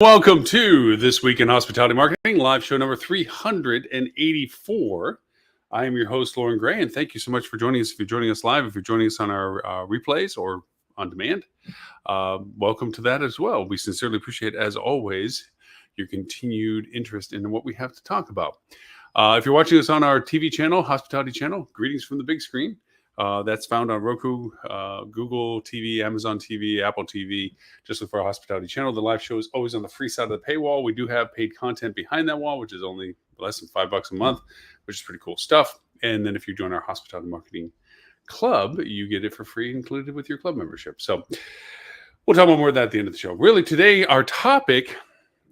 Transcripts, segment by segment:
Welcome to This Week in Hospitality Marketing, live show number 384. I am your host, Lauren Gray, and thank you so much for joining us. If you're joining us live, if you're joining us on our replays or on demand, welcome to that as well. We sincerely appreciate, as always, your continued interest in what we have to talk about. If you're watching us on our TV channel, Hospitality Channel, greetings from the big screen. That's found on Roku, Google TV, Amazon TV, Apple TV. Just look for our Hospitality Channel. The live show is always on the free side of the paywall. We do have paid content behind that wall, which is only less than $5 a month, which is pretty cool stuff. And then if you join our Hospitality Marketing Club, you get it for free included with your club membership. So we'll talk about more of that at the end of the show. Really, today, our topic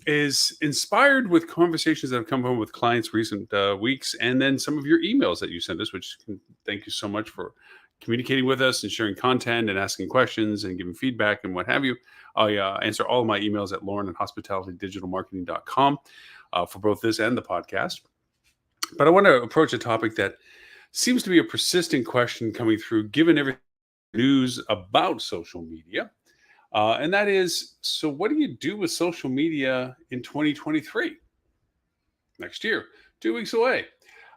is inspired with conversations that have come home with clients recent weeks, and then some of your emails that you sent us, which thank you so much for communicating with us and sharing content and asking questions and giving feedback and what have you. I answer all of my emails at lauren@hospitalitydigitalmarketing.com for both this and the podcast. But I want to approach a topic that seems to be a persistent question coming through, given every news about social media. And that is, so what do you do with social media in 2023? Next year, 2 weeks away.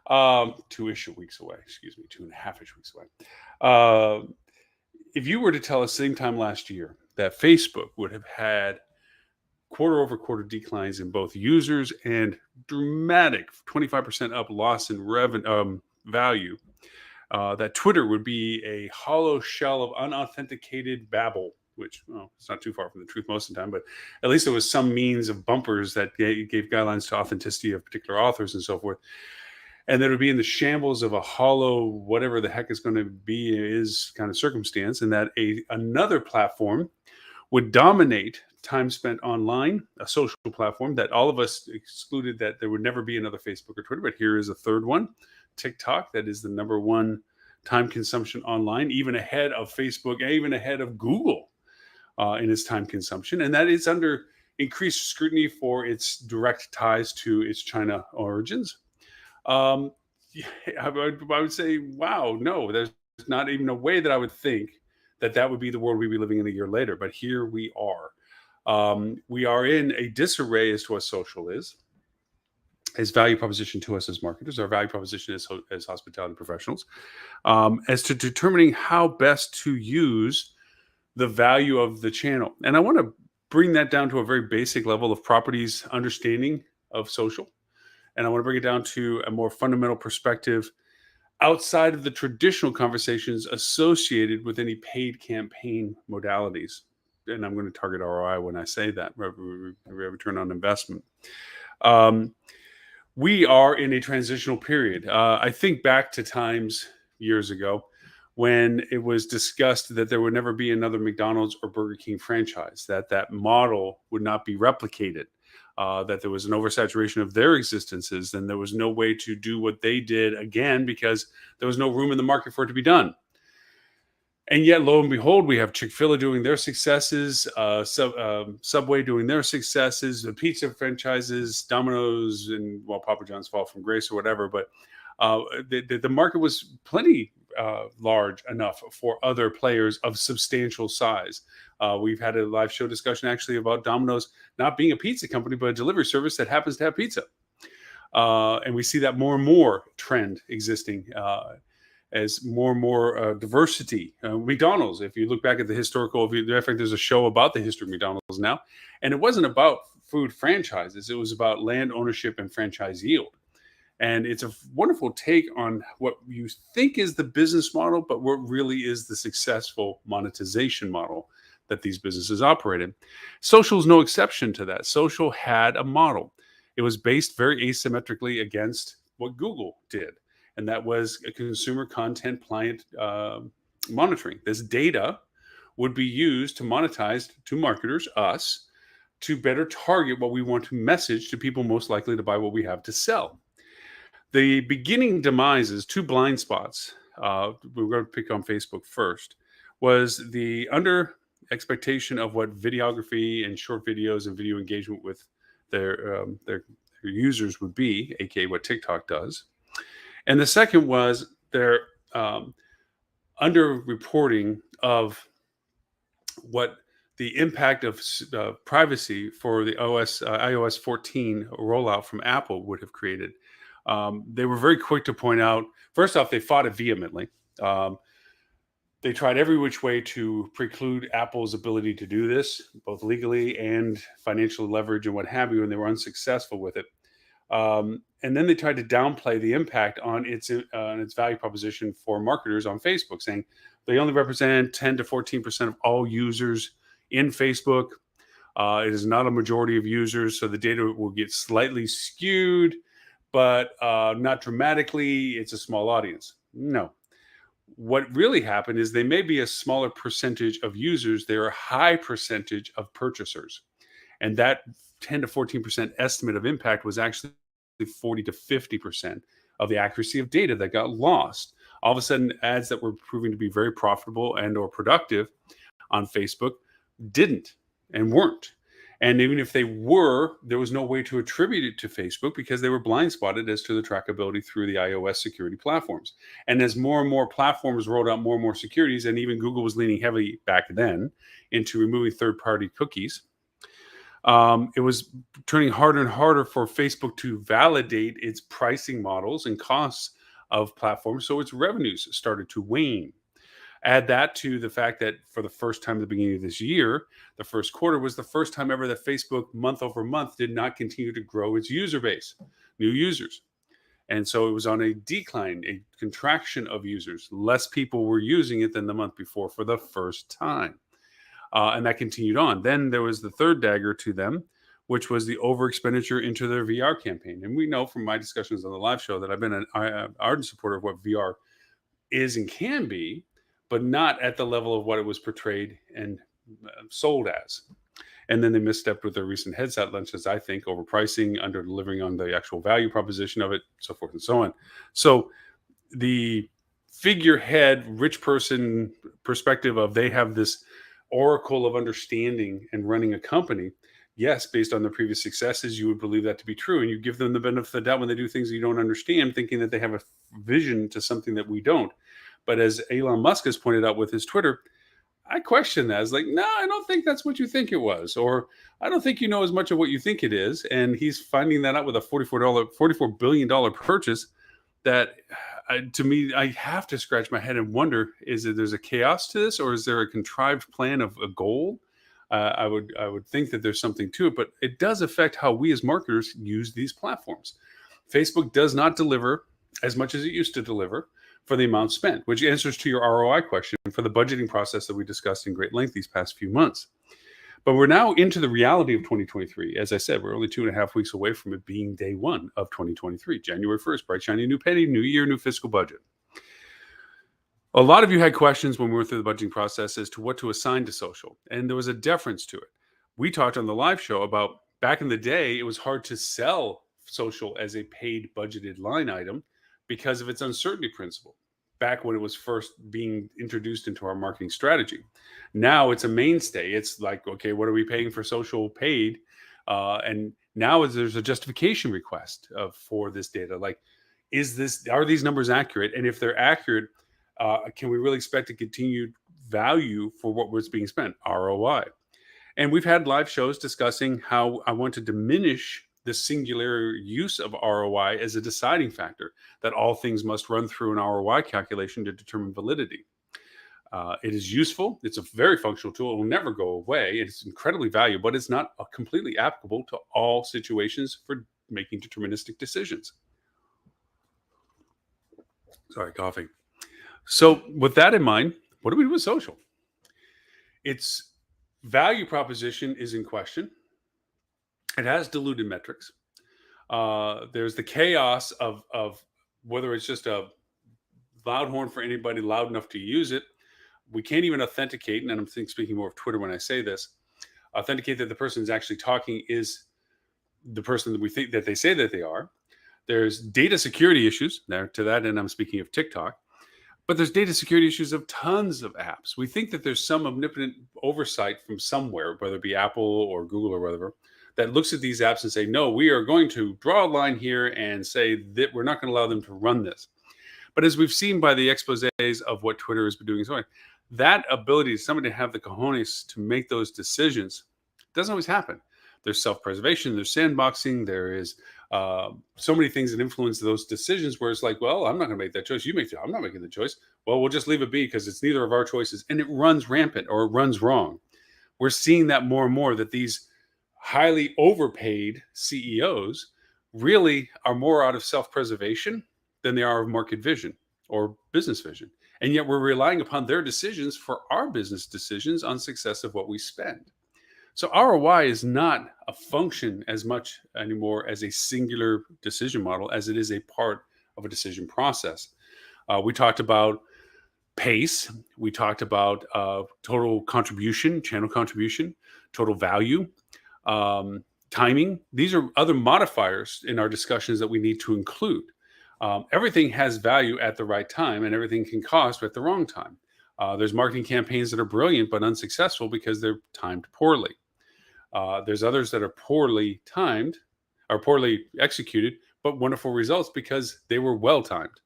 2-ish weeks away, 2.5-ish weeks away. If you were to tell us same time last year that Facebook would have had quarter-over-quarter declines in both users and dramatic 25% up loss in value, that Twitter would be a hollow shell of unauthenticated babble, which it's not too far from the truth most of the time, but at least there was some means of bumpers that gave guidelines to authenticity of particular authors and so forth. And that it would be in the shambles of a hollow, whatever the heck is going to be is kind of circumstance, and that another platform would dominate time spent online, a social platform that all of us excluded that there would never be another Facebook or Twitter, but here is a third one, TikTok, that is the number one time consumption online, even ahead of Facebook, even ahead of Google. In its time consumption, and that is under increased scrutiny for its direct ties to its China origins. I would say, wow, no, there's not even a way that I would think that would be the world we'd be living in a year later. But here we are. We are in a disarray as to what social is. His value proposition to us as marketers, our value proposition as hospitality professionals, as to determining how best to use the value of the channel. And I want to bring that down to a very basic level of properties understanding of social. And I want to bring it down to a more fundamental perspective outside of the traditional conversations associated with any paid campaign modalities. And I'm going to target ROI when I say that, return on investment. We are in a transitional period. I think back to times years ago when it was discussed that there would never be another McDonald's or Burger King franchise, that model would not be replicated, that there was an oversaturation of their existences, and there was no way to do what they did again because there was no room in the market for it to be done. And yet, lo and behold, we have Chick-fil-A doing their successes, Subway doing their successes, the pizza franchises, Domino's, and Papa John's fall from grace or whatever. But the market was plenty large enough for other players of substantial size. We've had a live show discussion actually about Domino's not being a pizza company, but a delivery service that happens to have pizza. And we see that more and more trend existing as more and more diversity. McDonald's, if you look back at the historical, in fact, there's a show about the history of McDonald's now, and it wasn't about food franchises. It was about land ownership and franchise yield. And it's a wonderful take on what you think is the business model, but what really is the successful monetization model that these businesses operate in. Social is no exception to that. Social had a model. It was based very asymmetrically against what Google did, and that was a consumer content client monitoring. This data would be used to monetize to marketers, us, to better target what we want to message to people most likely to buy what we have to sell. The beginning demises, two blind spots, we're going to pick on Facebook first, was the under expectation of what videography and short videos and video engagement with their users would be, aka what TikTok does. And the second was their under reporting of what the impact of privacy for the iOS 14 rollout from Apple would have created. They were very quick to point out. First off, they fought it vehemently. Um, they tried every which way to preclude Apple's ability to do this, both legally and financial leverage and what have you, and they were unsuccessful with it. And then they tried to downplay the impact on its value proposition for marketers on Facebook, saying they only represent 10 to 14% of all users in Facebook. It is not a majority of users, so the data will get slightly skewed, but not dramatically. It's a small audience. No. What really happened is they may be a smaller percentage of users, they're a high percentage of purchasers. And that 10 to 14% estimate of impact was actually 40 to 50% of the accuracy of data that got lost. All of a sudden, ads that were proving to be very profitable and or productive on Facebook didn't and weren't. And even if they were, there was no way to attribute it to Facebook because they were blind spotted as to the trackability through the iOS security platforms. And as more and more platforms rolled out more and more securities, and even Google was leaning heavily back then into removing third-party cookies, it was turning harder and harder for Facebook to validate its pricing models and costs of platforms. So its revenues started to wane. Add that to the fact that for the first time at the beginning of this year, the first quarter was the first time ever that Facebook month over month did not continue to grow its user base, new users. And so it was on a decline, a contraction of users. Less people were using it than the month before for the first time. And that continued on. Then there was the third dagger to them, which was the over expenditure into their VR campaign. And we know from my discussions on the live show that I've been an ardent supporter of what VR is and can be, but not at the level of what it was portrayed and sold as. And then they misstepped with their recent headset launches, I think, overpricing, under delivering on the actual value proposition of it, so forth and so on. So the figurehead, rich person perspective of they have this oracle of understanding and running a company, yes, based on their previous successes, you would believe that to be true. And you give them the benefit of the doubt when they do things that you don't understand, thinking that they have a vision to something that we don't. But as Elon Musk has pointed out with his Twitter, I question that. It's like, no, I don't think that's what you think it was. Or I don't think you know as much of what you think it is. And he's finding that out with a $44 billion purchase that to me, I have to scratch my head and wonder, is it there's a chaos to this, or is there a contrived plan of a goal? I would think that there's something to it, but it does affect how we as marketers use these platforms. Facebook does not deliver as much as it used to deliver for the amount spent, which answers to your ROI question for the budgeting process that we discussed in great length these past few months. But we're now into the reality of 2023. As I said, we're only 2.5 weeks away from it being day one of 2023, January 1st, bright, shiny new penny, new year, new fiscal budget. A lot of you had questions when we went through the budgeting process as to what to assign to social, and there was a deference to it. We talked on the live show about back in the day, it was hard to sell social as a paid budgeted line item because of its uncertainty principle back when it was first being introduced into our marketing strategy. Now it's a mainstay. It's like, okay, what are we paying for social paid? And now there's a justification request for this data. Like, are these numbers accurate? And if they're accurate, can we really expect a continued value for what was being spent, ROI? And we've had live shows discussing how I want to diminish the singular use of ROI as a deciding factor, that all things must run through an ROI calculation to determine validity. It is useful. It's a very functional tool. It will never go away. It's incredibly valuable, but it's not completely applicable to all situations for making deterministic decisions. Sorry, coughing. So with that in mind, what do we do with social? Its value proposition is in question. It has diluted metrics. There's the chaos of whether it's just a loud horn for anybody loud enough to use it. We can't even authenticate, and I'm speaking more of Twitter when I say this, authenticate that the person who's actually talking is the person that we think that they say that they are. There's data security issues there to that, and I'm speaking of TikTok. But there's data security issues of tons of apps. We think that there's some omnipotent oversight from somewhere, whether it be Apple or Google or whatever, that looks at these apps and say, no, we are going to draw a line here and say that we're not going to allow them to run this. But as we've seen by the exposés of what Twitter has been doing, that ability, somebody to have the cojones to make those decisions, doesn't always happen. There's self-preservation, there's sandboxing, there is so many things that influence those decisions where it's like, well, I'm not going to make that choice. You make it. I'm not making the choice. Well, we'll just leave it be because it's neither of our choices. And it runs rampant or it runs wrong. We're seeing that more and more, that these highly overpaid CEOs really are more out of self-preservation than they are of market vision or business vision. And yet we're relying upon their decisions for our business decisions on success of what we spend. So ROI is not a function as much anymore as a singular decision model as it is a part of a decision process. We talked about pace. We talked about total contribution, channel contribution, total value, timing. These are other modifiers in our discussions that we need to include. Everything has value at the right time, and everything can cost at the wrong time. There's marketing campaigns that are brilliant but unsuccessful because they're timed poorly. There's others that are poorly timed or poorly executed, but wonderful results because they were well timed.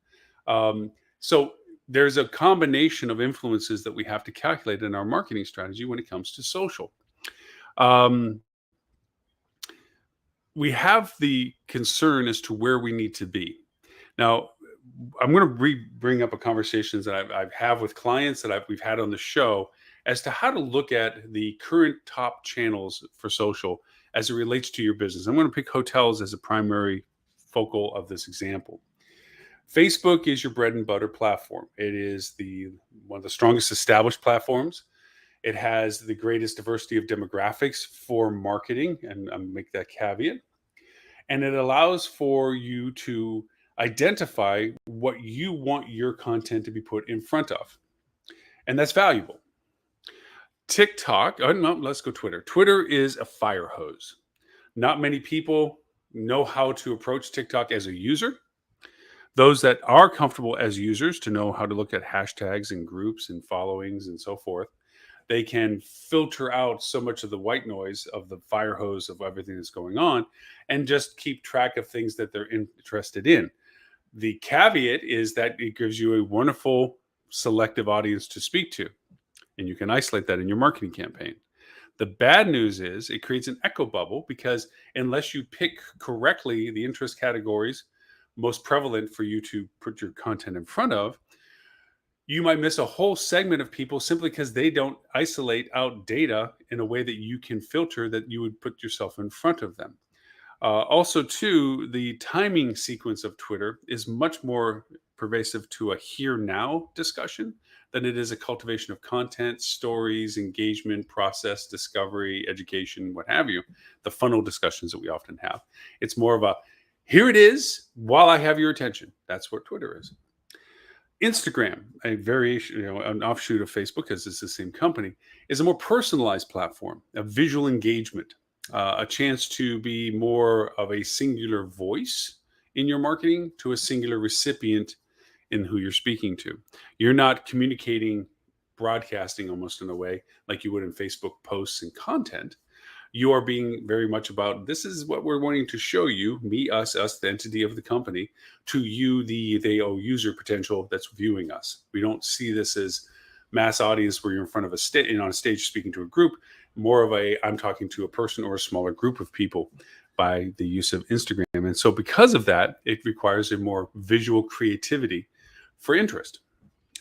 So there's a combination of influences that we have to calculate in our marketing strategy when it comes to social. We have the concern as to where we need to be. Now, I'm going to bring up a conversations that I've had with clients that we've had on the show as to how to look at the current top channels for social as it relates to your business. I'm going to pick hotels as a primary focal of this example. Facebook is your bread and butter platform. It is one of the strongest established platforms. It has the greatest diversity of demographics for marketing, and I'll make that caveat. And it allows for you to identify what you want your content to be put in front of. And that's valuable. TikTok, no, let's go Twitter. Twitter is a fire hose. Not many people know how to approach TikTok as a user. Those that are comfortable as users to know how to look at hashtags and groups and followings and so forth, they can filter out so much of the white noise of the fire hose of everything that's going on and just keep track of things that they're interested in. The caveat is that it gives you a wonderful selective audience to speak to, and you can isolate that in your marketing campaign. The bad news is it creates an echo bubble because unless you pick correctly the interest categories most prevalent for you to put your content in front of, you might miss a whole segment of people simply because they don't isolate out data in a way that you can filter that you would put yourself in front of them. Also, too, the timing sequence of Twitter is much more pervasive to a here now discussion than it is a cultivation of content, stories, engagement, process, discovery, education, what have you, the funnel discussions that we often have. It's more of a here it is while I have your attention. That's what Twitter is. Instagram, a variation, an offshoot of Facebook, because it's the same company, is a more personalized platform, a visual engagement, a chance to be more of a singular voice in your marketing to a singular recipient in who you're speaking to. You're not communicating, broadcasting almost in a way like you would in Facebook posts and content. You are being very much about, this is what we're wanting to show you, me, us, the entity of the company, to you, the user potential that's viewing us. We don't see this as mass audience where you're in front of on a stage speaking to a group, more of I'm talking to a person or a smaller group of people by the use of Instagram. And so because of that, it requires a more visual creativity for interest.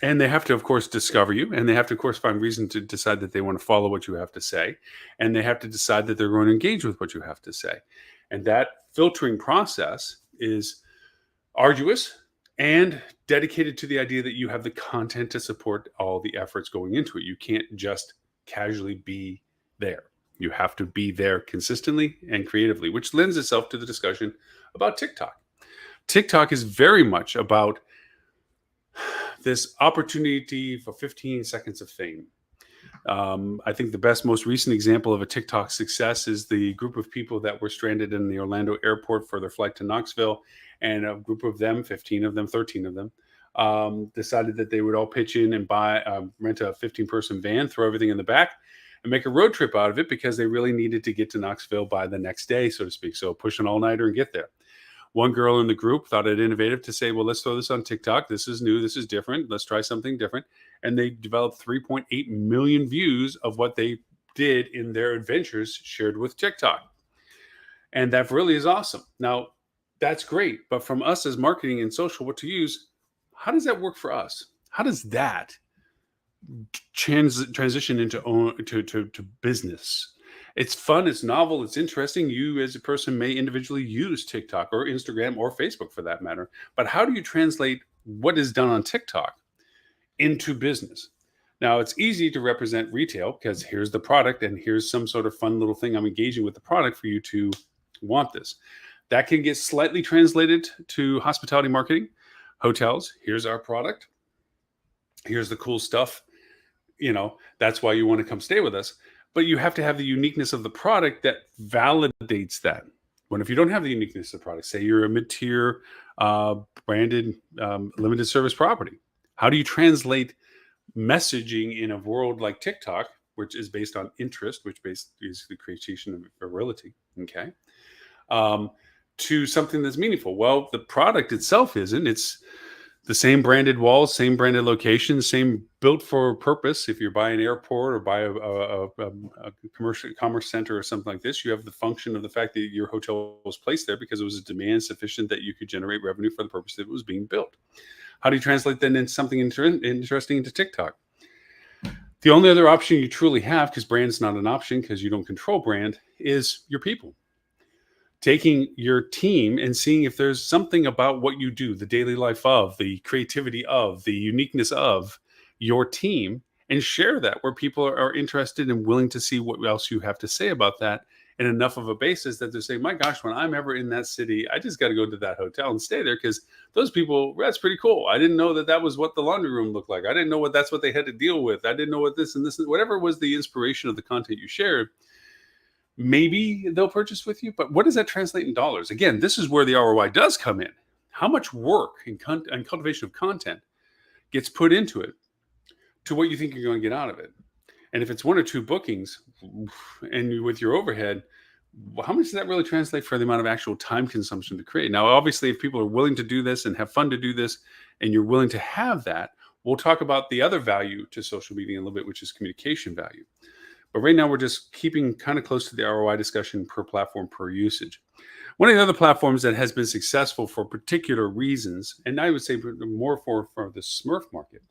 And they have to, of course, discover you. And they have to, of course, find reason to decide that they want to follow what you have to say. And they have to decide that they're going to engage with what you have to say. And that filtering process is arduous and dedicated to the idea that you have the content to support all the efforts going into it. You can't just casually be there. You have to be there consistently and creatively, which lends itself to the discussion about TikTok. TikTok is very much about this opportunity for 15 seconds of fame. I think the most recent example of a TikTok success is the group of people that were stranded in the Orlando airport for their flight to Knoxville. And a group of them, 15 of them, 13 of them, decided that they would all pitch in and rent a 15-person van, throw everything in the back, and make a road trip out of it because they really needed to get to Knoxville by the next day, so to speak. So push an all-nighter and get there. One girl in the group thought it innovative to say, well, let's throw this on TikTok. This is new. This is different. Let's try something different. and they developed 3.8 million views of what they did in their adventures shared with TikTok. And that really is awesome. Now, that's great. But from us as marketing and social, what to use, how does that work for us? How does that transition into to business? It's fun, it's novel, it's interesting. You as a person may individually use TikTok or Instagram or Facebook for that matter. But how do you translate what is done on TikTok into business? Now, it's easy to represent retail because here's the product and here's some sort of fun little thing I'm engaging with the product for you to want this. That can get slightly translated to hospitality marketing, hotels. Here's our product. Here's the cool stuff. That's why you want to come stay with us. But you have to have the uniqueness of the product that validates that. When if you don't have the uniqueness of the product, say you're a mid-tier branded limited service property, how do you translate messaging in a world like TikTok, which is based on interest, which is the creation of virility, okay, to something that's meaningful? Well, the product itself isn't. It's the same branded walls, same branded locations, same built for purpose. If you're by an airport or by a commercial commerce center or something like this, you have the function of the fact that your hotel was placed there because it was a demand sufficient that you could generate revenue for the purpose that it was being built. How do you translate that into something interesting into TikTok? The only other option you truly have, because brand is not an option because you don't control brand, is your people. Taking your team and seeing if there's something about what you do, the daily life of, the creativity of, the uniqueness of your team, and share that where people are interested and willing to see what else you have to say about that, and enough of a basis that they're saying, my gosh, when I'm ever in that city, I just got to go to that hotel and stay there because those people, that's pretty cool. I didn't know that was what the laundry room looked like. I didn't know that's what they had to deal with. I didn't know what this and this, whatever was the inspiration of the content you shared. Maybe they'll purchase with you, but what does that translate in dollars? Again, this is where the ROI does come in. How much work and cultivation of content gets put into it to what you think you're going to get out of it? And if it's one or two bookings and with your overhead, how much does that really translate for the amount of actual time consumption to create? Now, obviously, if people are willing to do this and have fun to do this, and you're willing to have that, we'll talk about the other value to social media in a little bit, which is communication value. But right now, we're just keeping kind of close to the ROI discussion per platform, per usage. One of the other platforms that has been successful for particular reasons, and I would say more for the Smurf market,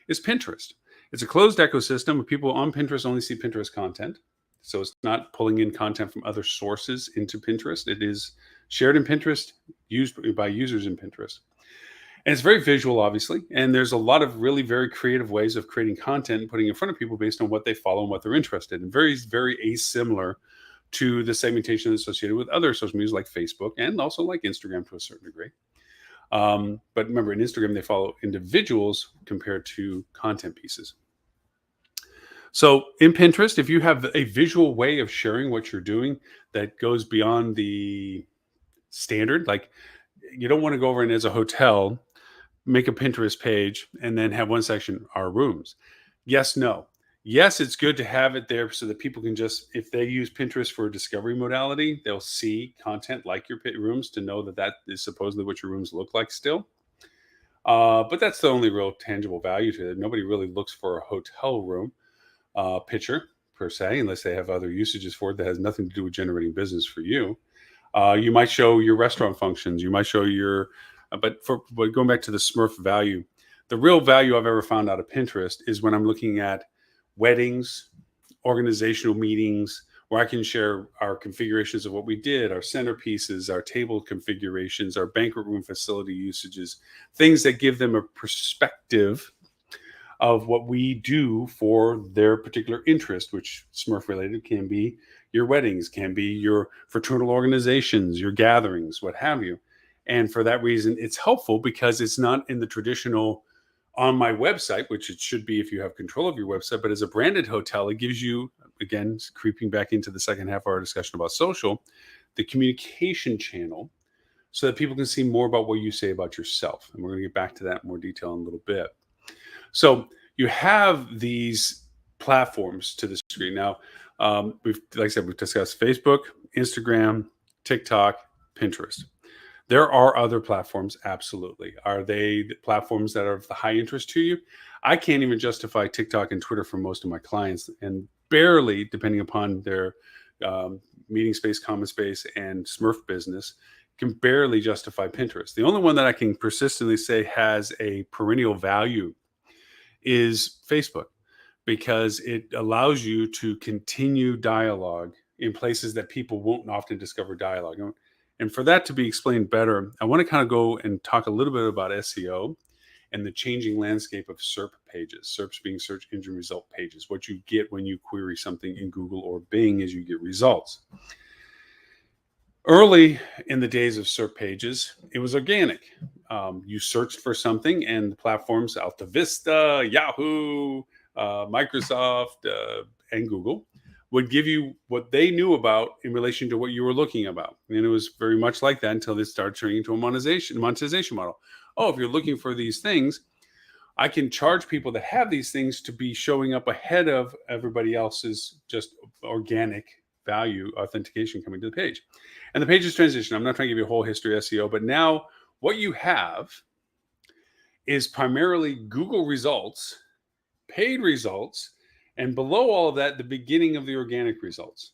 is Pinterest. It's a closed ecosystem of people on Pinterest only see Pinterest content. So it's not pulling in content from other sources into Pinterest. It is shared in Pinterest, used by users in Pinterest. And it's very visual, obviously. And there's a lot of really very creative ways of creating content and putting in front of people based on what they follow and what they're interested in. Very, very asimilar to the segmentation associated with other social media like Facebook and also like Instagram to a certain degree. But remember, in Instagram, they follow individuals compared to content pieces. So in Pinterest, if you have a visual way of sharing what you're doing that goes beyond the standard, like you don't want to go over and as a hotel, make a Pinterest page and then have one section, our rooms. Yes, no. Yes, it's good to have it there so that people can just, if they use Pinterest for a discovery modality, they'll see content like your rooms to know that is supposedly what your rooms look like still. But that's the only real tangible value to it. Nobody really looks for a hotel room picture per se, unless they have other usages for it that has nothing to do with generating business for you. You might show your restaurant functions. You might show your, but going back to the Smurf value, the real value I've ever found out of Pinterest is when I'm looking at weddings, organizational meetings, where I can share our configurations of what we did, our centerpieces, our table configurations, our banquet room facility usages, things that give them a perspective of what we do for their particular interest, which Smurf related can be your weddings, can be your fraternal organizations, your gatherings, what have you. And for that reason, it's helpful because it's not in the traditional on my website, which it should be if you have control of your website. But as a branded hotel, it gives you, again, creeping back into the second half of our discussion about social, the communication channel so that people can see more about what you say about yourself. And we're going to get back to that in more detail in a little bit. So you have these platforms to the screen. Now, like I said, we've discussed Facebook, Instagram, TikTok, Pinterest. There are other platforms, absolutely. Are they the platforms that are of the high interest to you? I can't even justify TikTok and Twitter for most of my clients, and barely, depending upon their meeting space, common space, and Smurf business, can barely justify Pinterest. The only one that I can persistently say has a perennial value is Facebook, because it allows you to continue dialogue in places that people won't often discover dialogue. And for that to be explained better, I want to kind of go and talk a little bit about SEO and the changing landscape of SERP pages. SERPs being search engine result pages. What you get when you query something in Google or Bing is you get results. Early in the days of SERP pages, it was organic. You searched for something, and the platforms Alta Vista, Yahoo, Microsoft, and Google would give you what they knew about in relation to what you were looking about. And it was very much like that until they started turning into a monetization model. Oh, if you're looking for these things, I can charge people that have these things to be showing up ahead of everybody else's just organic value authentication coming to the page. And the page is transition. I'm not trying to give you a whole history of SEO, but now what you have is primarily Google results, paid results, and below all of that, the beginning of the organic results.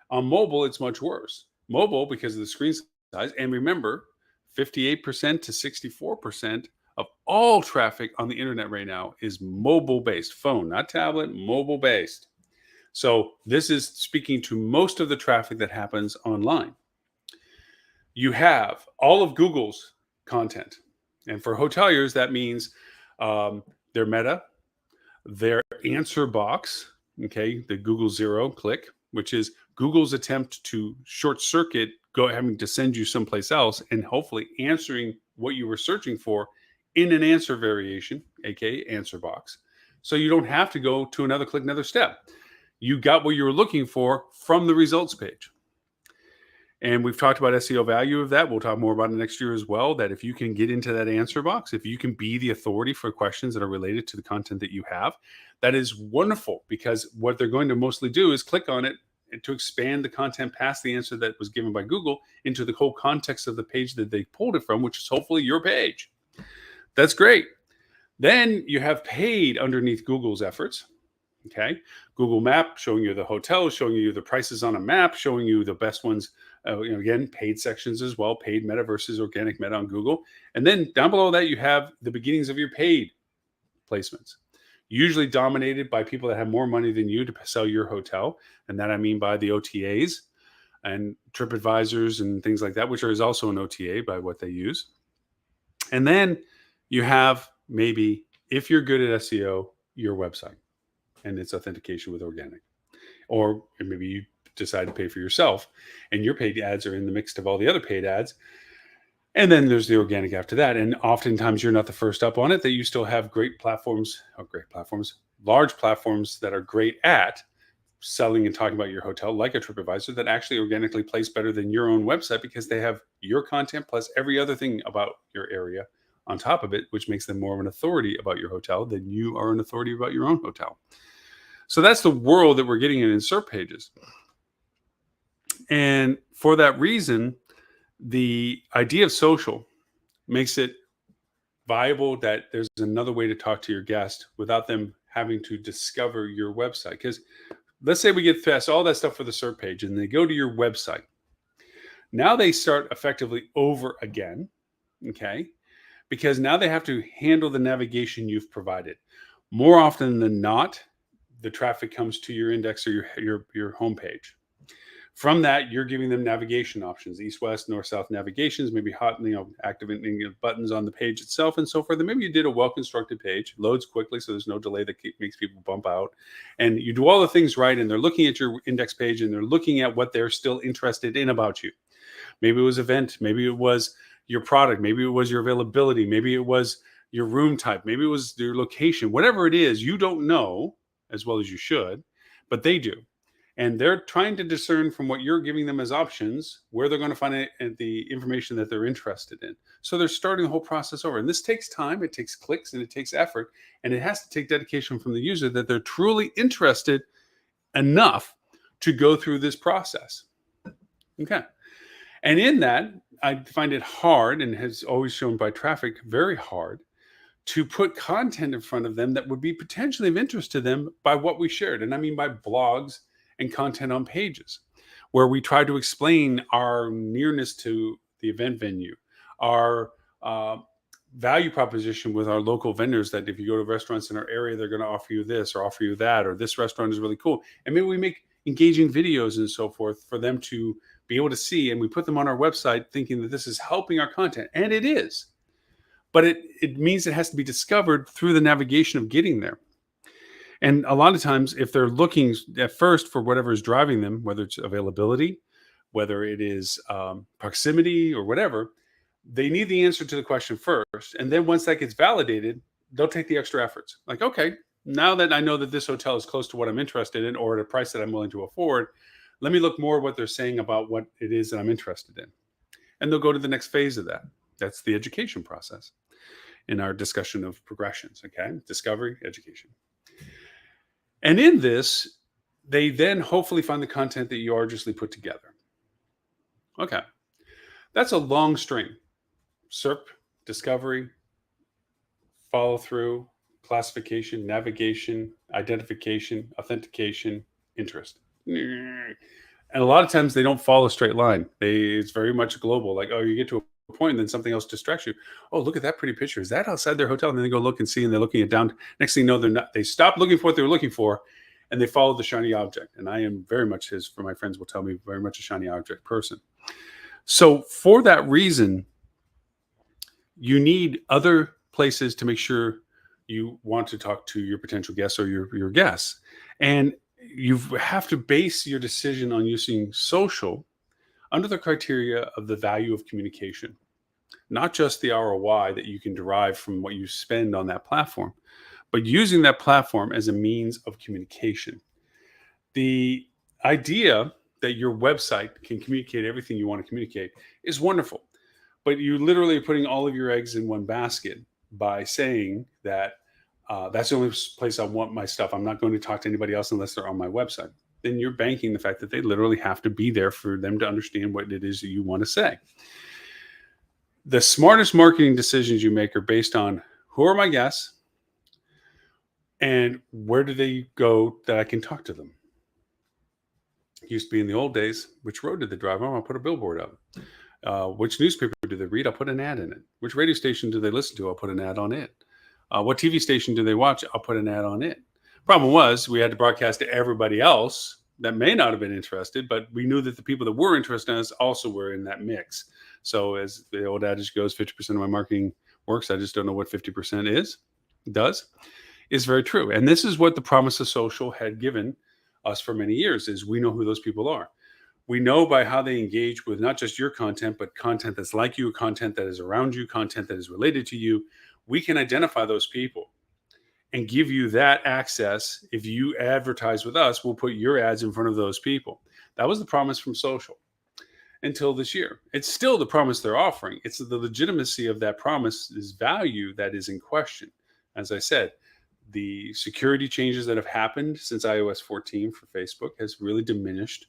On mobile, it's much worse. Mobile, because of the screen size, and remember, 58% to 64% of all traffic on the internet right now is mobile based, phone, not tablet, mobile based. So this is speaking to most of the traffic that happens online. You have all of Google's content. And for hoteliers, that means their meta, their answer box, okay, the Google Zero click, which is Google's attempt to short circuit having to send you someplace else and hopefully answering what you were searching for in an answer variation, aka answer box. So you don't have to go to another click, another step. You got what you were looking for from the results page. And we've talked about SEO value of that. We'll talk more about it next year as well, that if you can get into that answer box, if you can be the authority for questions that are related to the content that you have, that is wonderful, because what they're going to mostly do is click on it to expand the content past the answer that was given by Google into the whole context of the page that they pulled it from, which is hopefully your page. That's great. Then you have paid underneath Google's efforts. Okay, Google Map showing you the hotels, showing you the prices on a map, showing you the best ones. Again, paid sections as well, paid meta versus organic meta on Google. And then down below that, you have the beginnings of your paid placements, usually dominated by people that have more money than you to sell your hotel. And that I mean by the OTAs and TripAdvisors and things like that, which is also an OTA by what they use. And then you have, maybe, if you're good at SEO, your website and its authentication with organic. Or maybe you decide to pay for yourself and your paid ads are in the mix of all the other paid ads. And then there's the organic after that. And oftentimes you're not the first up on it, that you still have large platforms that are great at selling and talking about your hotel, like a TripAdvisor, that actually organically place better than your own website, because they have your content plus every other thing about your area on top of it, which makes them more of an authority about your hotel than you are an authority about your own hotel. So that's the world that we're getting in SERP pages. And for that reason, the idea of social makes it viable that there's another way to talk to your guest without them having to discover your website. Because let's say we get past all that stuff for the SERP page and they go to your website. Now they start effectively over again, okay? Because now they have to handle the navigation you've provided. More often than not, the traffic comes to your index or your homepage. From that, you're giving them navigation options, east, west, north, south navigations, maybe activating buttons on the page itself and so forth. And maybe you did a well-constructed page, loads quickly, so there's no delay that makes people bump out. And you do all the things right, and they're looking at your index page, and they're looking at what they're still interested in about you. Maybe it was event, maybe it was your product, maybe it was your availability, maybe it was your room type, maybe it was your location. Whatever it is, you don't know as well as you should, but they do. And they're trying to discern from what you're giving them as options where they're going to find the information that they're interested in. So they're starting the whole process over. And this takes time, it takes clicks, and it takes effort. And it has to take dedication from the user that they're truly interested enough to go through this process. Okay. And in that, I find it hard, and has always shown by traffic very hard, to put content in front of them that would be potentially of interest to them by what we shared. And I mean by blogs and content on pages, where we try to explain our nearness to the event venue, our value proposition with our local vendors, that if you go to restaurants in our area, they're going to offer you this or offer you that, or this restaurant is really cool. And maybe we make engaging videos and so forth for them to be able to see. And we put them on our website thinking that this is helping our content. And it is. But it means it has to be discovered through the navigation of getting there. And a lot of times, if they're looking at first for whatever is driving them, whether it's availability, whether it is proximity or whatever, they need the answer to the question first. And then once that gets validated, they'll take the extra efforts. Like, okay, now that I know that this hotel is close to what I'm interested in or at a price that I'm willing to afford, let me look more at what they're saying about what it is that I'm interested in. And they'll go to the next phase of that. That's the education process in our discussion of progressions, okay? Discovery, education. And in this, they then hopefully find the content that you arduously put together. Okay. That's a long string. SERP, discovery, follow through, classification, navigation, identification, authentication, interest. And a lot of times they don't follow a straight line. It's very much global. Like, oh, you get to a point and then something else distracts you. Oh, look at that pretty picture. Is that outside their hotel? And then they go look and see, and they're looking it down. Next thing you know, they're not. They stop looking for what they were looking for, and they follow the shiny object. And I am very much, for my friends will tell me, very much a shiny object person. So for that reason, you need other places to make sure you want to talk to your potential guests or your guests. And you have to base your decision on using social under the criteria of the value of communication, not just the ROI that you can derive from what you spend on that platform, but using that platform as a means of communication. The idea that your website can communicate everything you want to communicate is wonderful, but you literally are putting all of your eggs in one basket by saying that that's the only place I want my stuff. I'm not going to talk to anybody else unless they're on my website. Then you're banking the fact that they literally have to be there for them to understand what it is that you want to say. The smartest marketing decisions you make are based on who are my guests and where do they go that I can talk to them. It used to be in the old days, which road did they drive on? I'll put a billboard up. Which newspaper do they read? I'll put an ad in it. Which radio station do they listen to? I'll put an ad on it. What TV station do they watch? I'll put an ad on it. Problem was, we had to broadcast to everybody else that may not have been interested, but we knew that the people that were interested in us also were in that mix. So as the old adage goes, 50% of my marketing works. I just don't know what 50% does. Is very true. And this is what the promise of social had given us for many years, is we know who those people are. We know by how they engage with not just your content, but content that's like you, content that is around you, content that is related to you. We can identify those people and give you that access. If you advertise with us, we'll put your ads in front of those people. That was the promise from social until this year. It's still the promise they're offering. It's the legitimacy of that promise's value that is in question. As I said, the security changes that have happened since iOS 14 for Facebook has really diminished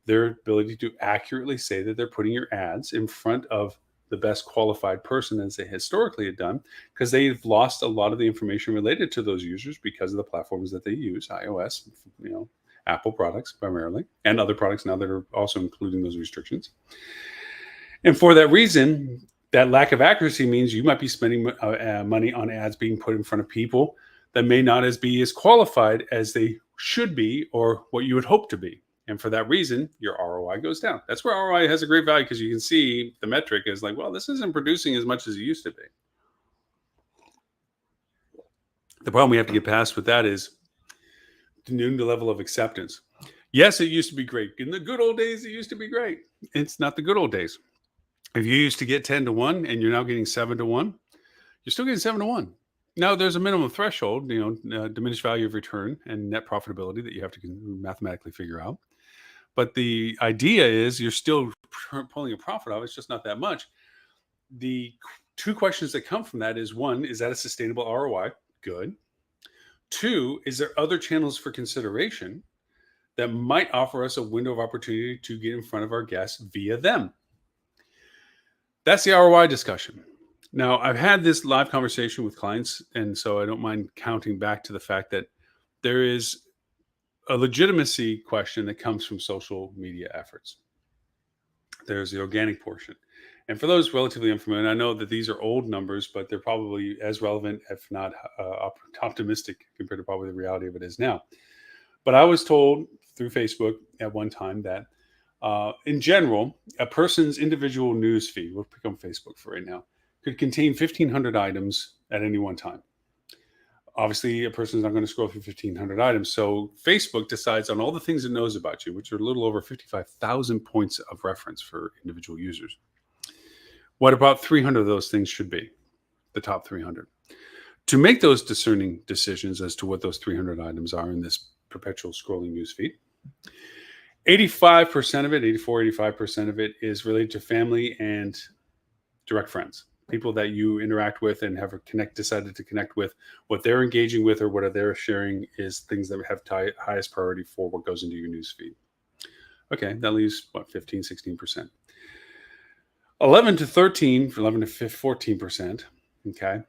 their ability to accurately say that they're putting your ads in front of the best qualified person as they historically had done, because they've lost a lot of the information related to those users because of the platforms that they use, iOS, Apple products primarily, and other products now that are also including those restrictions. And for that reason, that lack of accuracy means you might be spending money on ads being put in front of people that may not be as qualified as they should be or what you would hope to be. And for that reason, your ROI goes down. That's where ROI has a great value, because you can see the metric is like, well, this isn't producing as much as it used to be. The problem we have to get past with that is the new level of acceptance. Yes, it used to be great. In the good old days, it used to be great. It's not the good old days. If you used to get 10-1 and you're now getting 7-1, you're still getting 7-1. Now, there's a minimum threshold, diminished value of return and net profitability that you have to mathematically figure out. But the idea is you're still pulling a profit off. It's just not that much. The two questions that come from that is, one, is that a sustainable ROI? Good. Two, is there other channels for consideration that might offer us a window of opportunity to get in front of our guests via them? That's the ROI discussion. Now, I've had this live conversation with clients, and so I don't mind counting back to the fact that there is a legitimacy question that comes from social media efforts. There's the organic portion. And for those relatively unfamiliar, I know that these are old numbers, but they're probably as relevant, if not optimistic, compared to probably the reality of it is now. But I was told through Facebook at one time that, in general, a person's individual news feed, we'll pick on Facebook for right now, could contain 1,500 items at any one time. Obviously, a person's not going to scroll through 1,500 items. So Facebook decides on all the things it knows about you, which are a little over 55,000 points of reference for individual users. What about 300 of those things should be? The top 300. To make those discerning decisions as to what those 300 items are in this perpetual scrolling newsfeed, 85% of it, 85% of it is related to family and direct friends, people that you interact with and have decided to connect with. What they're engaging with or what they're sharing is things that have highest priority for what goes into your newsfeed. Okay, that leaves what, 15, 16%. 11 to 14%, okay,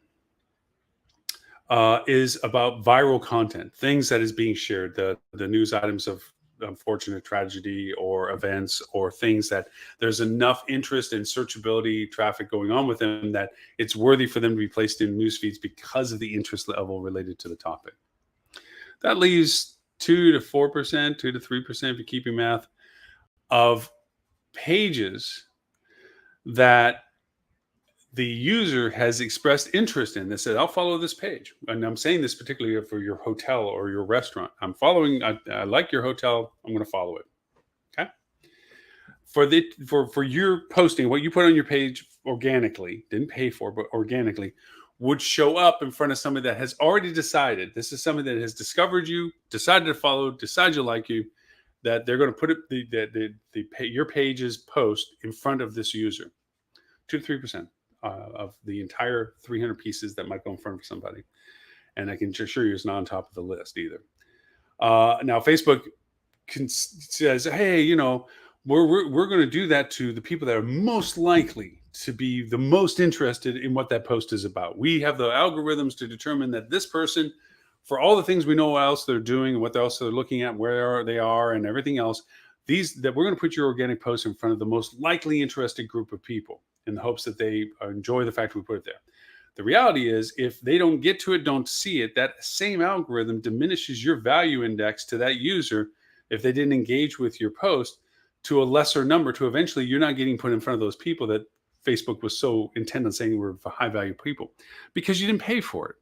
is about viral content, things that is being shared, the news items of unfortunate tragedy or events or things that there's enough interest and searchability traffic going on with them that it's worthy for them to be placed in news feeds because of the interest level related to the topic. That leaves 2 to 4%, 2 to 3%, if you're keeping math, of pages that the user has expressed interest in. They said, I'll follow this page. And I'm saying this particularly for your hotel or your restaurant. I like your hotel. I'm going to follow it. Okay. For your posting, what you put on your page organically, didn't pay for, but organically, would show up in front of somebody that has already decided, this is somebody that has discovered you, decided to follow, decided to like you, that they're going to put your page's post in front of this user. 2 to 3%. Of the entire 300 pieces that might go in front of somebody. And I can assure you it's not on top of the list either. Now, Facebook says, hey, we're going to do that to the people that are most likely to be the most interested in what that post is about. We have the algorithms to determine that this person, for all the things we know what else they're doing and what else they're looking at, where they are and everything else, that we're going to put your organic post in front of the most likely interested group of people, in the hopes that they enjoy the fact we put it there. The reality is, if they don't get to it, don't see it, that same algorithm diminishes your value index to that user if they didn't engage with your post to a lesser number, to eventually you're not getting put in front of those people that Facebook was so intent on saying were for high value people because you didn't pay for it.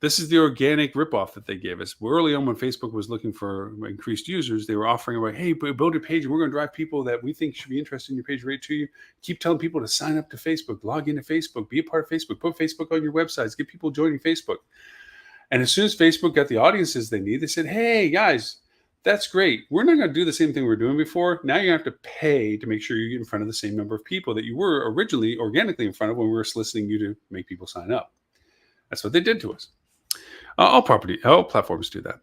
This is the organic ripoff that they gave us. Early on, when Facebook was looking for increased users, they were offering away, hey, build a page and we're going to drive people that we think should be interested in your page right to you. Keep telling people to sign up to Facebook, log into Facebook, be a part of Facebook, put Facebook on your websites, get people joining Facebook. And as soon as Facebook got the audiences they need, they said, hey, guys, that's great. We're not going to do the same thing we were doing before. Now you have to pay to make sure you get in front of the same number of people that you were originally organically in front of when we were soliciting you to make people sign up. That's what they did to us. All platforms do that.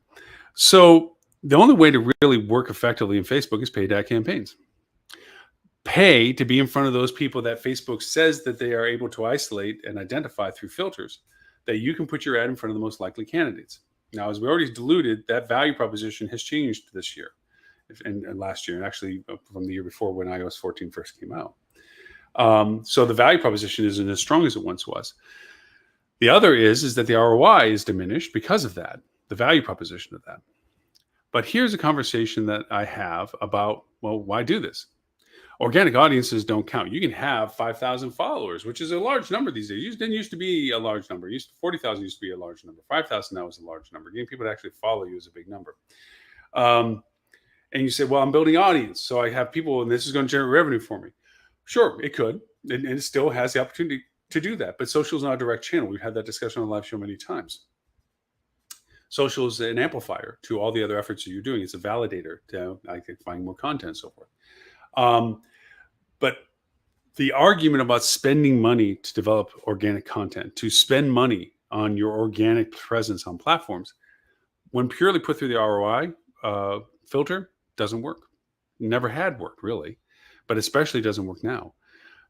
So the only way to really work effectively in Facebook is paid ad campaigns. Pay to be in front of those people that Facebook says that they are able to isolate and identify through filters, that you can put your ad in front of the most likely candidates. Now, as we already alluded, that value proposition has changed this year and last year, and actually from the year before when iOS 14 first came out. So the value proposition isn't as strong as it once was. The other is that the ROI is diminished because of that, the value proposition of that. But here's a conversation that I have about, well, why do this? Organic audiences don't count. You can have 5,000 followers, which is a large number these days. It didn't used to be a large number. 40,000 used to be a large number. 5,000 now is a large number. Getting people to actually follow you is a big number. And you say, well, I'm building audience, so I have people, and this is going to generate revenue for me. Sure, it could, and it still has the opportunity to do that. But social is not a direct channel. We've had that discussion on the live show many times. Social is an amplifier to all the other efforts that you're doing. It's a validator to find more content and so forth. But the argument about spending money to develop organic content, to spend money on your organic presence on platforms, when purely put through the ROI filter, doesn't work. Never had worked, really, but especially doesn't work now.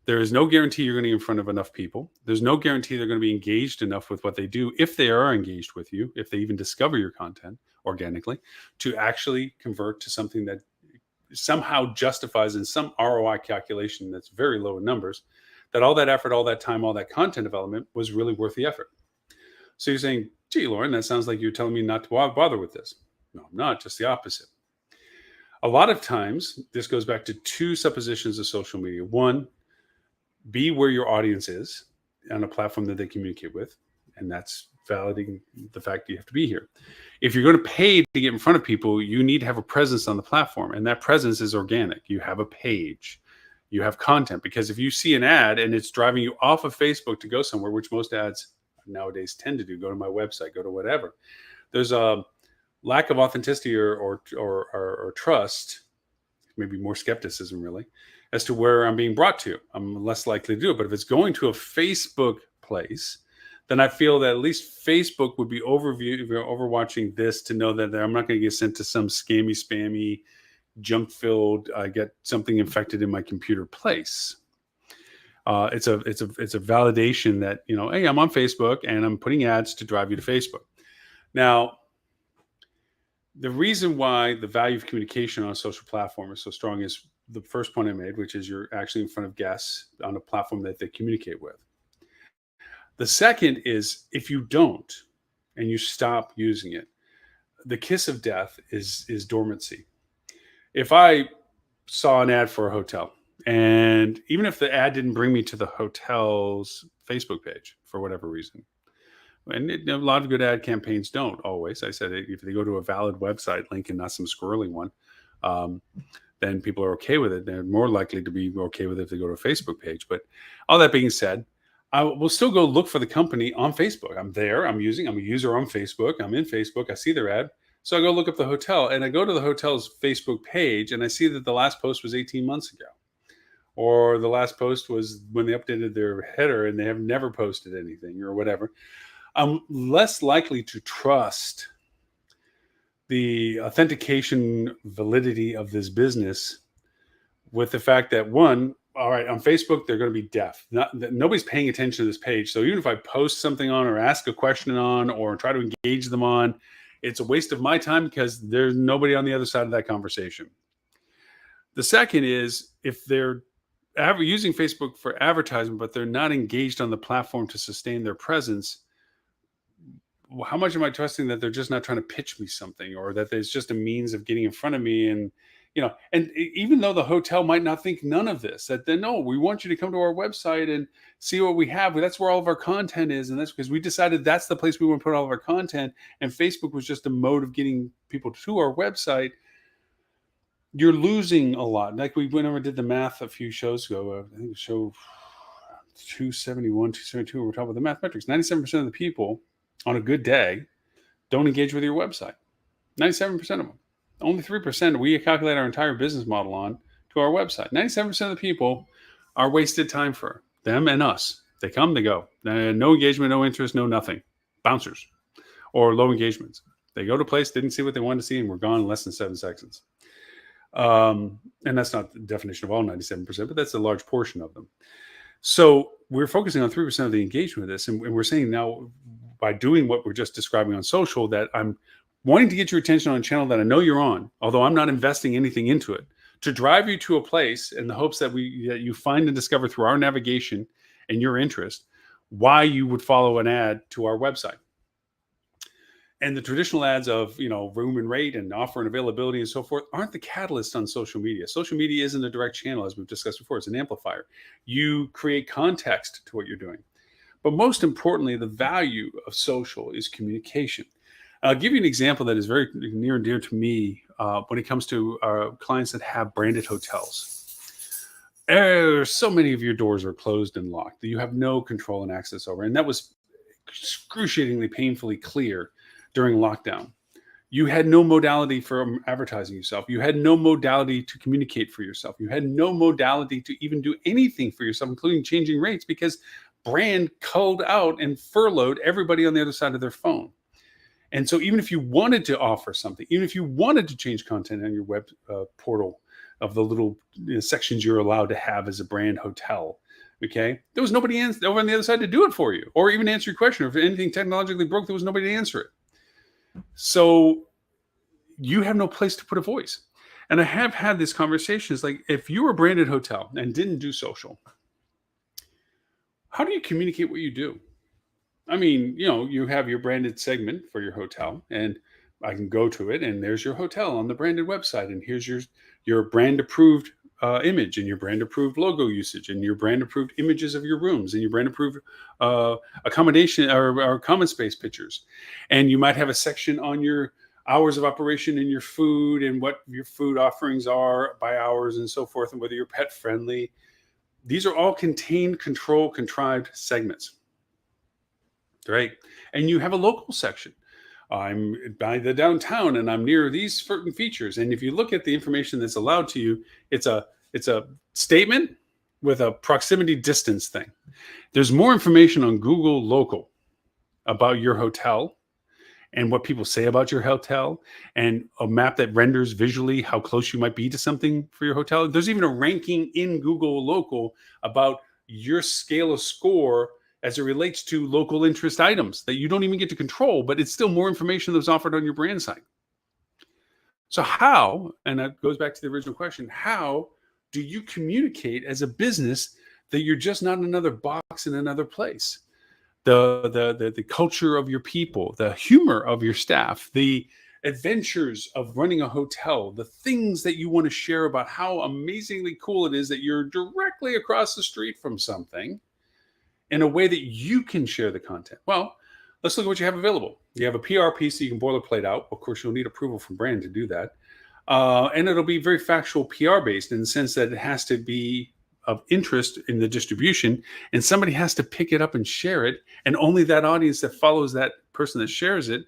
There is no guarantee you're going to get in front of enough people. There's no guarantee they're going to be engaged enough with what they do, if they are engaged with you, if they even discover your content organically, to actually convert to something that somehow justifies in some ROI calculation that's very low in numbers, that all that effort, all that time, all that content development was really worth the effort. So you're saying, gee, Lauren, that sounds like you're telling me not to bother with this. No, I'm not, just the opposite. A lot of times, this goes back to two suppositions of social media. One, be where your audience is on a platform that they communicate with. And that's validating the fact that you have to be here. If you're going to pay to get in front of people, you need to have a presence on the platform. And that presence is organic. You have a page, you have content. Because if you see an ad and it's driving you off of Facebook to go somewhere, which most ads nowadays tend to do, go to my website, go to whatever, there's a lack of authenticity or trust, maybe more skepticism really, as to where I'm being brought to. I'm less likely to do it. But if it's going to a Facebook place, then I feel that at least Facebook would be overwatching this to know that I'm not going to get sent to some scammy, spammy, junk-filled, I get something infected in my computer place. It's a validation that, hey, I'm on Facebook and I'm putting ads to drive you to Facebook. Now, the reason why the value of communication on a social platform is so strong is the first point I made, which is you're actually in front of guests on a platform that they communicate with. The second is, if you don't and you stop using it, the kiss of death is dormancy. If I saw an ad for a hotel, and even if the ad didn't bring me to the hotel's Facebook page for whatever reason, and a lot of good ad campaigns don't always. I said if they go to a valid website link and not some squirrely one, then people are okay with it. They're more likely to be okay with it if they go to a Facebook page. But all that being said, I will still go look for the company on Facebook. I'm there. I'm a user on Facebook. I'm in Facebook. I see their ad. So I go look up the hotel, and I go to the hotel's Facebook page, and I see that the last post was 18 months ago. Or the last post was when they updated their header and they have never posted anything or whatever. I'm less likely to trust the authentication validity of this business with the fact that, one, all right, on Facebook, they're going to be deaf. Nobody's paying attention to this page. So even if I post something on or ask a question on or try to engage them on, it's a waste of my time because there's nobody on the other side of that conversation. The second is, if they're using Facebook for advertising, but they're not engaged on the platform to sustain their presence, how much am I trusting that they're just not trying to pitch me something, or that there's just a means of getting in front of me? And, and even though the hotel might not think none of this, that then, no, we want you to come to our website and see what we have. That's where all of our content is. And that's because we decided that's the place we want to put all of our content. And Facebook was just a mode of getting people to our website. You're losing a lot. Like we went over and did the math a few shows ago. I think show 271, 272, we're talking about the mathematics. 97% of the people on a good day don't engage with your website. 97% of them. Only 3% we calculate our entire business model on to our website. 97% of the people are wasted time for them and us. They come, they go. No engagement, no interest, no nothing. Bouncers or low engagements. They go to a place, didn't see what they wanted to see, and we're gone in less than 7 seconds. And that's not the definition of all 97%, but that's a large portion of them. So we're focusing on 3% of the engagement of this. And we're saying now, by doing what we're just describing on social, that I'm wanting to get your attention on a channel that I know you're on, although I'm not investing anything into it, to drive you to a place in the hopes that you find and discover through our navigation and your interest why you would follow an ad to our website. And the traditional ads of, room and rate and offer and availability and so forth aren't the catalyst on social media. Social media isn't a direct channel, as we've discussed before. It's an amplifier. You create context to what you're doing. But most importantly, the value of social is communication. I'll give you an example that is very near and dear to me when it comes to clients that have branded hotels. So many of your doors are closed and locked that you have no control and access over. And that was excruciatingly painfully clear during lockdown. You had no modality for advertising yourself. You had no modality to communicate for yourself. You had no modality to even do anything for yourself, including changing rates, because brand culled out and furloughed everybody on the other side of their phone. And so even if you wanted to offer something, even if you wanted to change content on your web portal, of the little sections you're allowed to have as a brand hotel. Okay, there was nobody over on the other side to do it for you, or even answer your question. Or if anything technologically broke, there was nobody to answer it. So you have no place to put a voice. And I have had these conversations like, if you were a branded hotel and didn't do social, how do you communicate what you do? I mean, you have your branded segment for your hotel, and I can go to it, and there's your hotel on the branded website, and here's your brand approved image, and your brand approved logo usage, and your brand approved images of your rooms, and your brand approved accommodation or common space pictures, and you might have a section on your hours of operation and your food and what your food offerings are by hours and so forth, and whether you're pet friendly. These are all contained, contrived segments, right? And you have a local section. I'm by the downtown and I'm near these certain features. And if you look at the information that's allowed to you, it's a statement with a proximity distance thing. There's more information on Google Local about your hotel and what people say about your hotel, and a map that renders visually how close you might be to something for your hotel. There's even a ranking in Google Local about your scale of score as it relates to local interest items that you don't even get to control, but it's still more information that's offered on your brand site. So how, and that goes back to the original question, how do you communicate as a business that you're just not another box in another place? The culture of your people, the humor of your staff, the adventures of running a hotel, the things that you want to share about how amazingly cool it is that you're directly across the street from something, in a way that you can share the content. Well, let's look at what you have available. You have a PR piece that you can boilerplate out. Of course, you'll need approval from brand to do that. And it'll be very factual PR based in the sense that it has to be of interest in the distribution, and somebody has to pick it up and share it. And only that audience that follows that person that shares it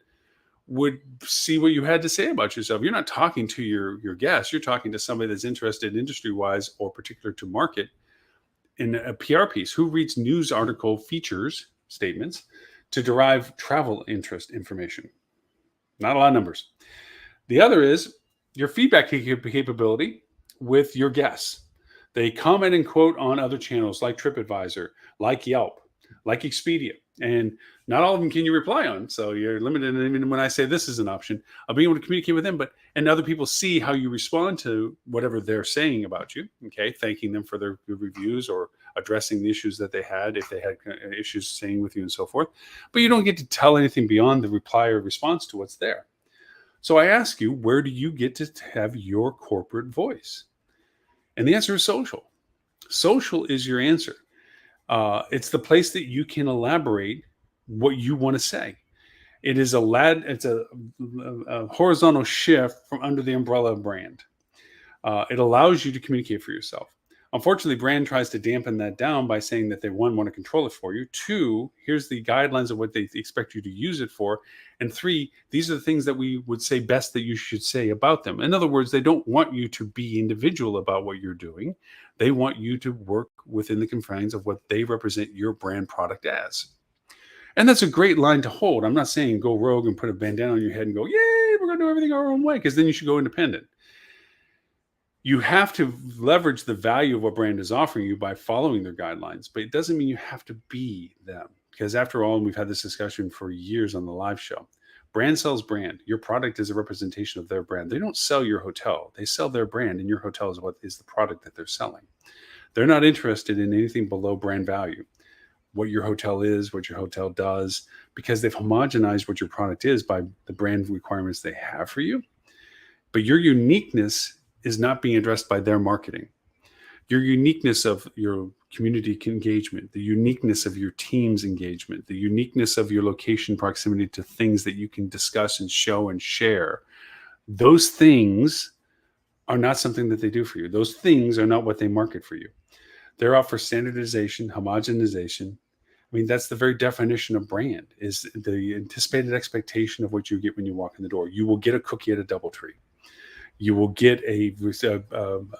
would see what you had to say about yourself. You're not talking to your guests. You're talking to somebody that's interested industry wise or particular to market in a PR piece. Who reads news article features statements to derive travel interest information? Not a lot of numbers. The other is your feedback capability with your guests. They comment and quote on other channels like TripAdvisor, like Yelp, like Expedia, and not all of them can you reply on. So you're limited. And even when I say this is an option, I'll be able to communicate with them, and other people see how you respond to whatever they're saying about you. Okay, thanking them for their good reviews or addressing the issues that they had, if they had issues staying with you and so forth. But you don't get to tell anything beyond the reply or response to what's there. So I ask you, where do you get to have your corporate voice? And the answer is social. Social is your answer. It's the place that you can elaborate what you want to say. It is it's a horizontal shift from under the umbrella of brand. It allows you to communicate for yourself. Unfortunately, brand tries to dampen that down by saying that they, one, want to control it for you. Two, here's the guidelines of what they expect you to use it for. And three, these are the things that we would say best that you should say about them. In other words, they don't want you to be individual about what you're doing. They want you to work within the confines of what they represent your brand product as. And that's a great line to hold. I'm not saying go rogue and put a bandana on your head and go, yay, we're going to do everything our own way, because then you should go independent. You have to leverage the value of what brand is offering you by following their guidelines, but it doesn't mean you have to be them. Because after all, and we've had this discussion for years on the live show, brand sells brand. Your product is a representation of their brand. They don't sell your hotel. They sell their brand, and your hotel is what is the product that they're selling. They're not interested in anything below brand value. What your hotel is, what your hotel does, because they've homogenized what your product is by the brand requirements they have for you. But your uniqueness is not being addressed by their marketing. Your uniqueness of your community engagement, the uniqueness of your team's engagement, the uniqueness of your location proximity to things that you can discuss and show and share, those things are not something that they do for you. Those things are not what they market for you. They're out for standardization, homogenization. I mean, that's the very definition of brand, is the anticipated expectation of what you get when you walk in the door. You will get a cookie at a DoubleTree. You will get a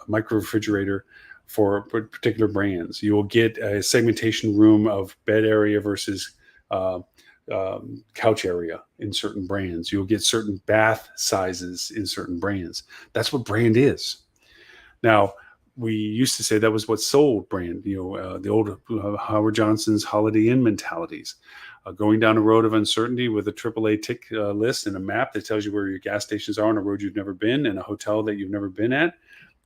micro refrigerator for particular brands. You will get a segmentation room of bed area versus couch area in certain brands. You'll get certain bath sizes in certain brands. That's what brand is. Now, we used to say that was what sold brand, the old Howard Johnson's Holiday Inn mentalities. Going down a road of uncertainty with a AAA tick list and a map that tells you where your gas stations are on a road you've never been and a hotel that you've never been at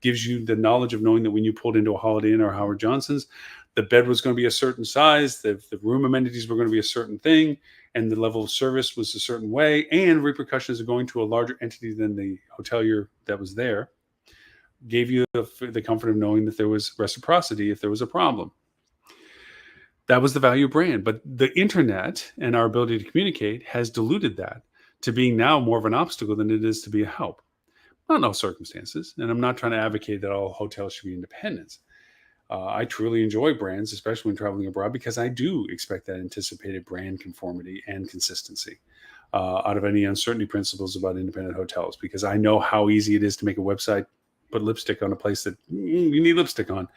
gives you the knowledge of knowing that when you pulled into a Holiday Inn or Howard Johnson's, the bed was going to be a certain size, the room amenities were going to be a certain thing, and the level of service was a certain way, and repercussions of going to a larger entity than the hotelier that was there gave you the comfort of knowing that there was reciprocity if there was a problem. That was the value of brand. But the internet and our ability to communicate has diluted that to being now more of an obstacle than it is to be a help. Not in all circumstances. And I'm not trying to advocate that all hotels should be independent. I truly enjoy brands, especially when traveling abroad, because I do expect that anticipated brand conformity and consistency out of any uncertainty principles about independent hotels, because I know how easy it is to make a website, put lipstick on a place that you need lipstick on.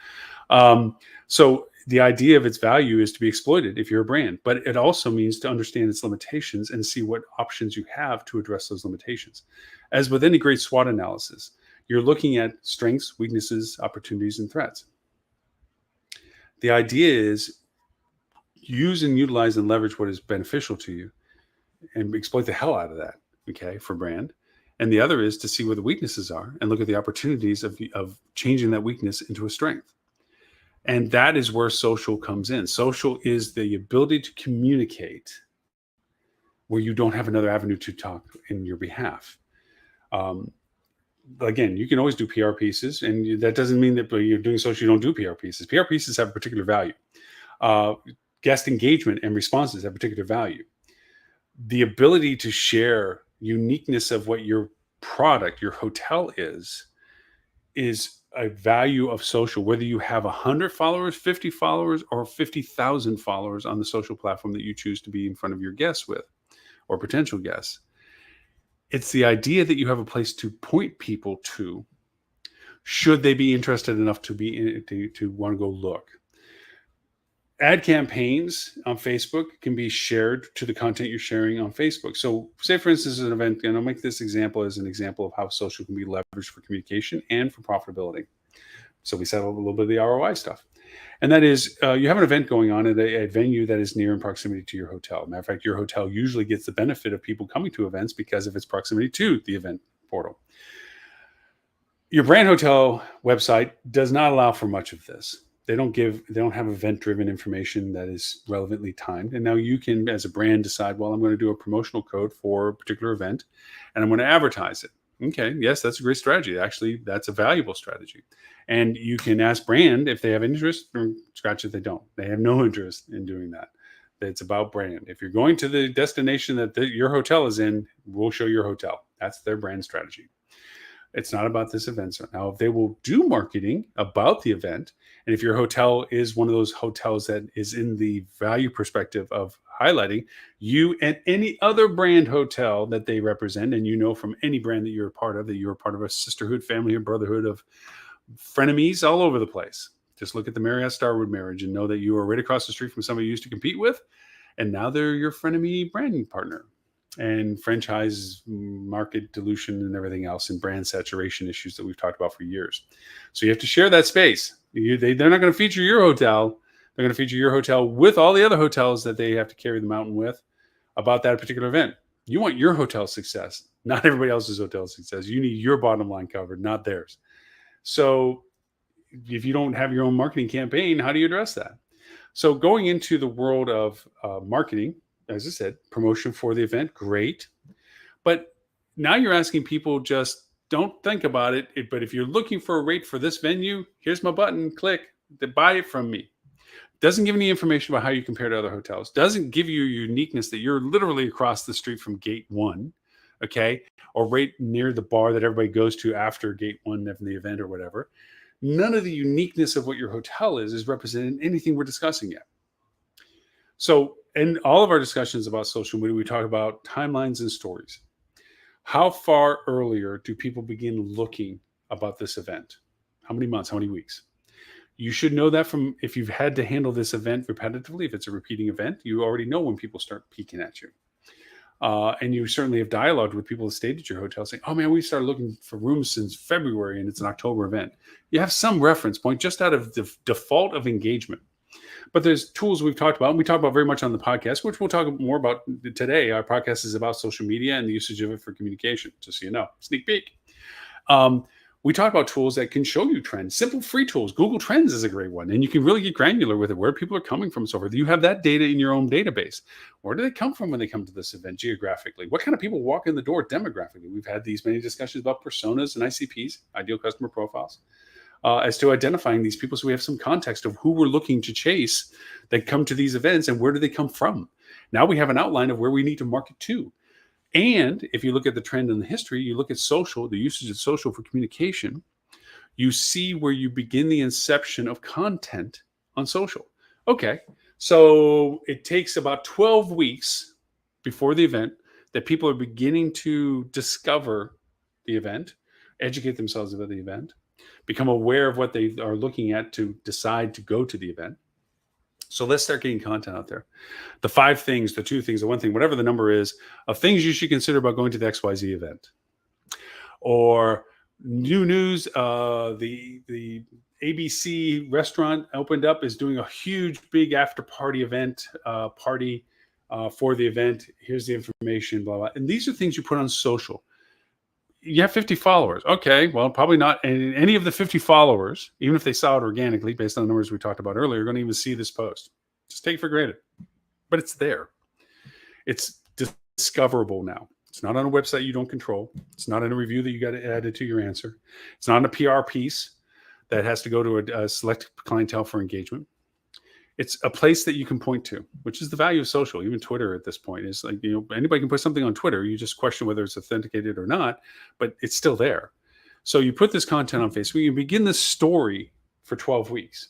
So the idea of its value is to be exploited if you're a brand, but it also means to understand its limitations and see what options you have to address those limitations. As with any great SWOT analysis, you're looking at strengths, weaknesses, opportunities, and threats. The idea is use and utilize and leverage what is beneficial to you and exploit the hell out of that, okay, for brand. And the other is to see where the weaknesses are and look at the opportunities of changing that weakness into a strength. And that is where social comes in. Social is the ability to communicate where you don't have another avenue to talk in your behalf. Again, you can always do PR pieces, and that doesn't mean that you're doing social, you don't do PR pieces. PR pieces have a particular value. Guest engagement and responses have particular value. The ability to share uniqueness of what your product, your hotel is a value of social, whether you have 100 followers, 50 followers, or 50,000 followers on the social platform that you choose to be in front of your guests with or potential guests. It's the idea that you have a place to point people to should they be interested enough to want to go look. Ad campaigns on Facebook can be shared to the content you're sharing on Facebook. So say, for instance, an event, and I'll make this example as an example of how social can be leveraged for communication and for profitability. So we settled a little bit of the ROI stuff. And that is, you have an event going on at a venue that is near in proximity to your hotel. Matter of fact, your hotel usually gets the benefit of people coming to events because of its proximity to the event portal. Your brand hotel website does not allow for much of this. They don't have event-driven information that is relevantly timed. And now you can, as a brand, decide, well, I'm going to do a promotional code for a particular event, and I'm going to advertise it. Okay, yes, that's a great strategy. Actually, that's a valuable strategy. And you can ask brand if they have interest, or scratch if they don't. They have no interest in doing that. It's about brand. If you're going to the destination that your hotel is in, we'll show your hotel. That's their brand strategy. It's not about this event. So now, if they will do marketing about the event, and if your hotel is one of those hotels that is in the value perspective of highlighting you and any other brand hotel that they represent, and you know from any brand that you're a part of, that you're a part of a sisterhood, family, or brotherhood of frenemies all over the place. Just look at the Marriott Starwood marriage and know that you are right across the street from somebody you used to compete with, and now they're your frenemy branding partner. And franchise market dilution and everything else, and brand saturation issues that we've talked about for years. So you have to share that space. They're not going to feature your hotel. They're going to feature your hotel with all the other hotels that they have to carry the mountain with about that particular event. You want your hotel success, not everybody else's hotel success. You need your bottom line covered, not theirs. So if you don't have your own marketing campaign, how do you address that? So going into the world of marketing, as I said, promotion for the event, great. But now you're asking people, just don't think about it. But if you're looking for a rate for this venue, here's my button, click, to buy it from me. Doesn't give any information about how you compare to other hotels. Doesn't give you uniqueness that you're literally across the street from gate one, okay? Or right near the bar that everybody goes to after gate one of the event or whatever. None of the uniqueness of what your hotel is represented in anything we're discussing yet. So in all of our discussions about social media, we talk about timelines and stories. How far earlier do people begin looking about this event? How many months? How many weeks? You should know that from, if you've had to handle this event repetitively, if it's a repeating event, you already know when people start peeking at you. And you certainly have dialogued with people who stayed at your hotel saying, oh man, we started looking for rooms since February and it's an October event. You have some reference point just out of the default of engagement. But there's tools we've talked about, and we talk about very much on the podcast, which we'll talk more about today. Our podcast is about social media and the usage of it for communication, just so you know. Sneak peek. We talk about tools that can show you trends, simple free tools. Google Trends is a great one, and you can really get granular with it, where people are coming from, so forth. You have that data in your own database. Where do they come from when they come to this event geographically? What kind of people walk in the door demographically? We've had these many discussions about personas and ICPs, ideal customer profiles, as to identifying these people, so we have some context of who we're looking to chase that come to these events and where do they come from. Now we have an outline of where we need to market to. And if you look at the trend in the history, you look at social, the usage of social for communication, you see where you begin the inception of content on social. Okay, so it takes about 12 weeks before the event that people are beginning to discover the event, educate themselves about the event, become aware of what they are looking at to decide to go to the event. So let's start getting content out there. The 5 things, the 2 things, the 1 thing, whatever the number is, of things you should consider about going to the XYZ event. Or new news, the ABC restaurant opened up, is doing a huge, big after party event, for the event. Here's the information, blah, blah. And these are things you put on social. You have 50 followers. Okay, well, probably not any of the 50 followers, even if they saw it organically, based on the numbers we talked about earlier, are going to even see this post. Just take it for granted. But it's there. It's discoverable now. It's not on a website you don't control. It's not in a review that you got to add it to your answer. It's not in a PR piece that has to go to a select clientele for engagement. It's a place that you can point to, which is the value of social. Even Twitter at this point is like, anybody can put something on Twitter. You just question whether it's authenticated or not, but it's still there. So you put this content on Facebook, you begin this story for 12 weeks.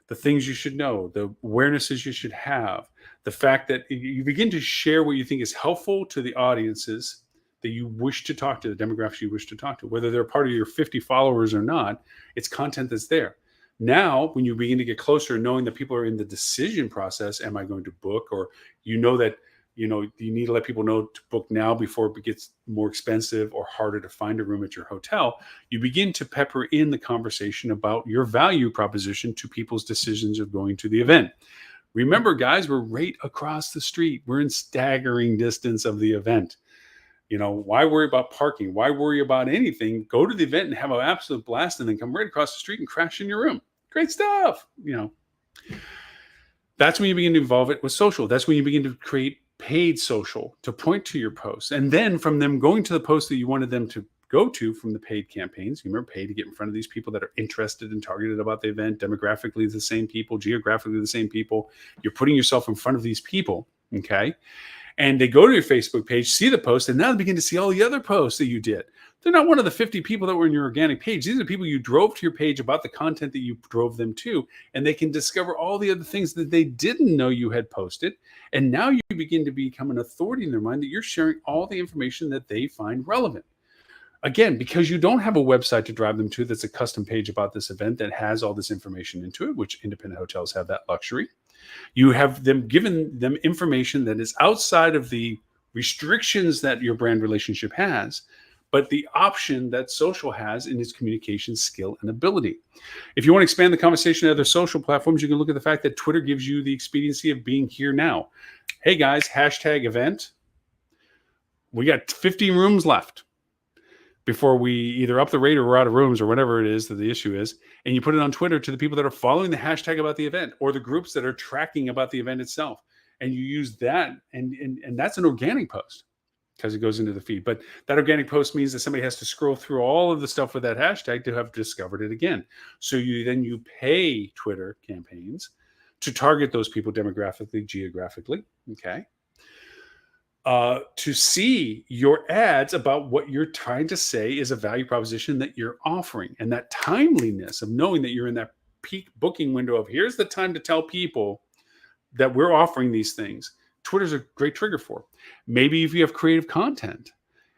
The things you should know, the awarenesses you should have, the fact that you begin to share what you think is helpful to the audiences that you wish to talk to, the demographics you wish to talk to, whether they're part of your 50 followers or not. It's content that's there. Now, when you begin to get closer, knowing that people are in the decision process, am I going to book? Or that you need to let people know to book now before it gets more expensive or harder to find a room at your hotel. You begin to pepper in the conversation about your value proposition to people's decisions of going to the event. Remember, guys, we're right across the street. We're in staggering distance of the event. Why worry about parking? Why worry about anything? Go to the event and have an absolute blast, and then come right across the street and crash in your room. Great stuff. That's when you begin to involve it with social. That's when you begin to create paid social to point to your posts. And then from them going to the post that you wanted them to go to from the paid campaigns, you remember paid to get in front of these people that are interested and targeted about the event, demographically the same people, geographically the same people. You're putting yourself in front of these people, okay? And they go to your Facebook page, see the post, and now they begin to see all the other posts that you did. They're not one of the 50 people that were in your organic page. These are people you drove to your page about the content that you drove them to, and they can discover all the other things that they didn't know you had posted. And now you begin to become an authority in their mind that you're sharing all the information that they find relevant. Again, because you don't have a website to drive them to that's a custom page about this event that has all this information into it, which independent hotels have that luxury. You have given them information that is outside of the restrictions that your brand relationship has, but the option that social has in its communication skill and ability. If you want to expand the conversation to other social platforms, you can look at the fact that Twitter gives you the expediency of being here now. Hey guys, #event. We got 15 rooms left before we either up the rate or we're out of rooms or whatever it is that the issue is. And you put it on Twitter to the people that are following the hashtag about the event or the groups that are tracking about the event itself. And you use that, and that's an organic post because it goes into the feed. But that organic post means that somebody has to scroll through all of the stuff with that hashtag to have discovered it again. So you pay Twitter campaigns to target those people demographically, geographically, okay? To see your ads about what you're trying to say is a value proposition that you're offering. And that timeliness of knowing that you're in that peak booking window of here's the time to tell people that we're offering these things. Twitter's a great trigger for. Maybe if you have creative content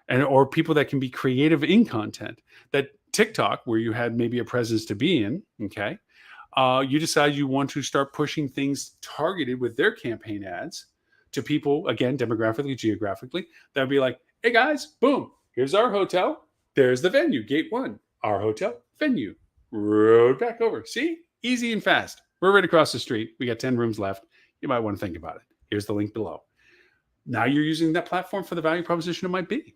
or people that can be creative in content, that TikTok, where you had maybe a presence to be in, okay, you decide you want to start pushing things targeted with their campaign ads to people, again, demographically, geographically, that would be like, hey guys, boom, here's our hotel. There's the venue, gate 1, our hotel, venue, road back over. See, easy and fast. We're right across the street. We got 10 rooms left. You might want to think about it. Here's the link below. Now you're using that platform for the value proposition it might be.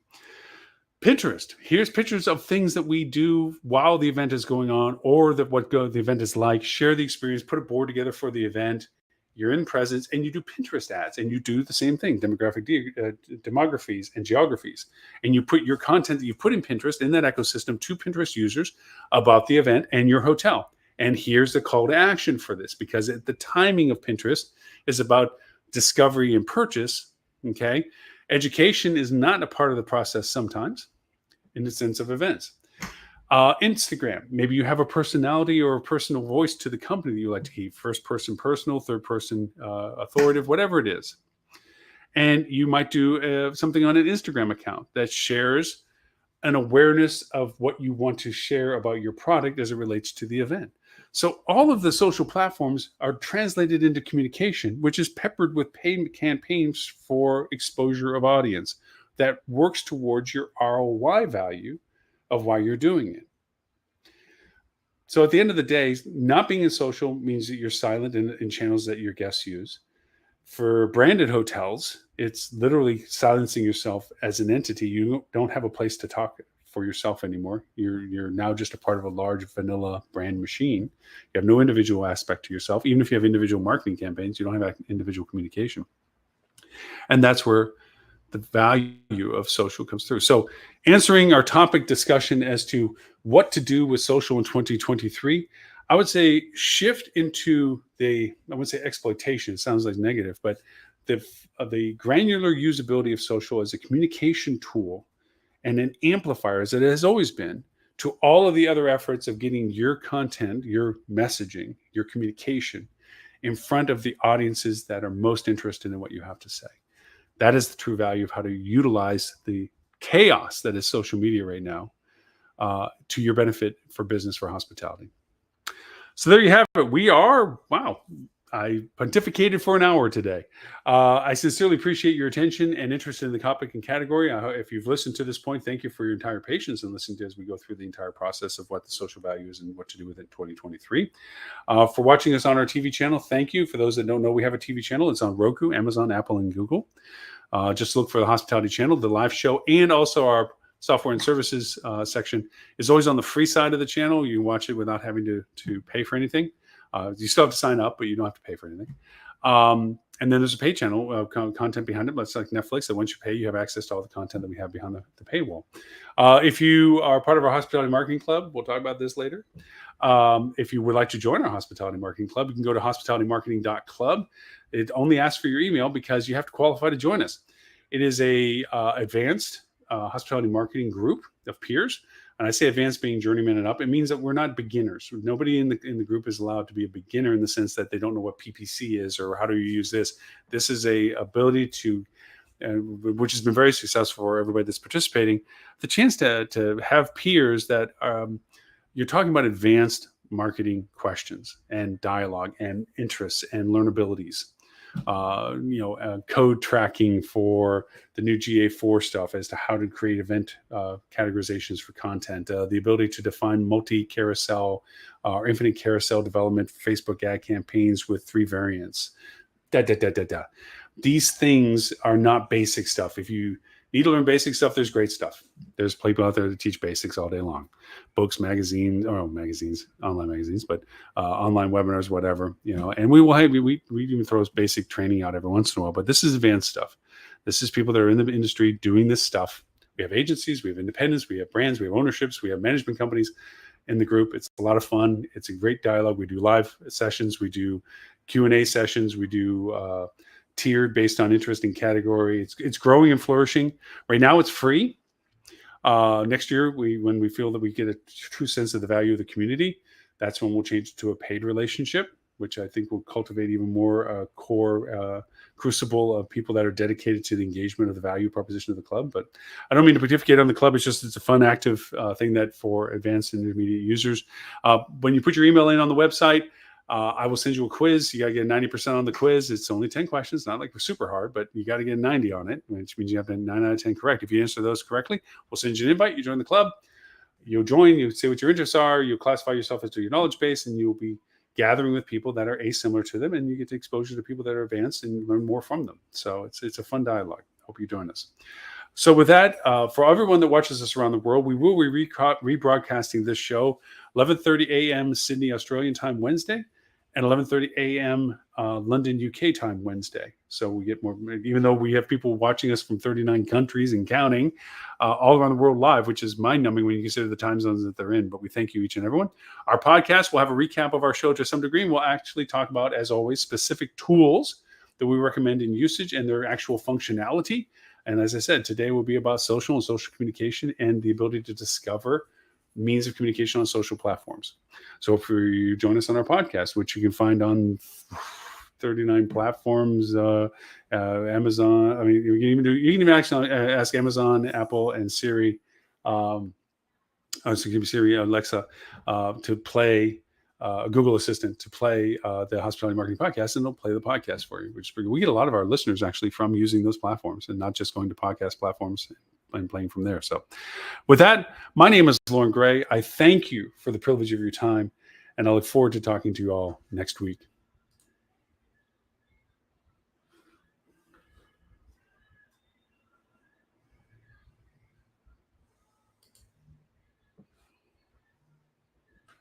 Pinterest. Here's pictures of things that we do while the event is going on, or the event is like. Share the experience, put a board together for the event. You're in presence, and you do Pinterest ads, and you do the same thing, demographies and geographies. And you put your content that you put in Pinterest, in that ecosystem, to Pinterest users about the event and your hotel. And here's the call to action for this, because the timing of Pinterest is about discovery and purchase. Okay. Education is not a part of the process sometimes, in the sense of events. Instagram, maybe you have a personality or a personal voice to the company that you like to keep. First person personal, third person authoritative, whatever it is. And you might do something on an Instagram account that shares an awareness of what you want to share about your product as it relates to the event. So all of the social platforms are translated into communication, which is peppered with paid campaigns for exposure of audience that works towards your ROI value of why you're doing it. So at the end of the day, not being in social means that you're silent in channels that your guests use. For branded hotels, it's literally silencing yourself as an entity. You don't have a place to talk for yourself anymore. You're now just a part of a large vanilla brand machine. You have no individual aspect to yourself. Even if you have individual marketing campaigns, you don't have individual communication. And that's where the value of social comes through. So answering our topic discussion as to what to do with social in 2023, I would say shift into I wouldn't say exploitation, it sounds like negative, but the granular usability of social as a communication tool and an amplifier, as it has always been, to all of the other efforts of getting your content, your messaging, your communication in front of the audiences that are most interested in what you have to say. That is the true value of how to utilize the chaos that is social media right now to your benefit for business, for hospitality. So there you have it. I pontificated for an hour today. I sincerely appreciate your attention and interest in the topic and category. If you've listened to this point, thank you for your entire patience and listening to as we go through the entire process of what the social value is and what to do with it in 2023. For watching us on our TV channel, thank you. For those that don't know, we have a TV channel. It's on Roku, Amazon, Apple, and Google. Just look for the Hospitality Channel, the live show, and also our software and services section is always on the free side of the channel. You can watch it without having to pay for anything. You still have to sign up, but you don't have to pay for anything. And then there's a paid channel, content behind it. That's like Netflix, that once you pay, you have access to all the content that we have behind the paywall. If you are part of our Hospitality Marketing Club, we'll talk about this later. If you would like to join our Hospitality Marketing Club, you can go to hospitalitymarketing.club. It only asks for your email because you have to qualify to join us. It is a advanced hospitality marketing group of peers. And I say advanced being journeyman and up. It means that we're not beginners. Nobody in the group is allowed to be a beginner in the sense that they don't know what PPC is or how do you use this. This is a ability to, which has been very successful for everybody that's participating, the chance to have peers that you're talking about advanced marketing questions and dialogue and interests and learnabilities. Code tracking for the new GA4 stuff as to how to create event categorizations for content, the ability to define multi-carousel or infinite carousel development for Facebook ad campaigns with 3 variants. These things are not basic stuff. If you need to learn basic stuff, there's great stuff. There's people out there that teach basics all day long. Books, magazines, online magazines, but online webinars, whatever, and we even throw basic training out every once in a while, but this is advanced stuff. This is people that are in the industry doing this stuff. We have agencies, we have independents, we have brands, we have ownerships, we have management companies in the group. It's a lot of fun. It's a great dialogue. We do live sessions. We do Q&A sessions. We do tiered based on interest in category. It's growing and flourishing. Right now it's free. Next year, when we feel that we get a true sense of the value of the community, that's when we'll change it to a paid relationship, which I think will cultivate even more core crucible of people that are dedicated to the engagement of the value proposition of the club. But I don't mean to pontificate on the club. It's a fun, active thing that for advanced and intermediate users. When you put your email in on the website, I will send you a quiz. You got to get 90% on the quiz. It's only 10 questions, not like super hard, but you got to get 90 on it, which means you have to 9 out of 10 correct. If you answer those correctly, we'll send you an invite. You join the club. You'll join, you say what your interests are, you classify yourself as to your knowledge base, and you'll be gathering with people that are asimilar to them, and you get exposure to people that are advanced and learn more from them. So it's a fun dialogue. Hope you join us. So with that, for everyone that watches us around the world, we will be rebroadcasting this show 11:30 a.m. Sydney, Australian time Wednesday, and 11:30 a.m. London, UK time Wednesday. So we get more, even though we have people watching us from 39 countries and counting all around the world live, which is mind-numbing when you consider the time zones that they're in. But we thank you, each and everyone. Our podcast will have a recap of our show to some degree, and we'll actually talk about, as always, specific tools that we recommend in usage and their actual functionality. And as I said, today will be about social and social communication and the ability to discover means of communication on social platforms. So if you join us on our podcast, which you can find on 39 platforms, Amazon. I mean, you can even actually ask Amazon, Apple, and Siri, Siri, Alexa, to play Google Assistant to play the Hospitality Marketing Podcast, and it'll play the podcast for you. Which we get a lot of our listeners actually from using those platforms and not just going to podcast platforms and playing from there. So with that, my name is Loren Gray. I thank you for the privilege of your time, and I look forward to talking to you all next week.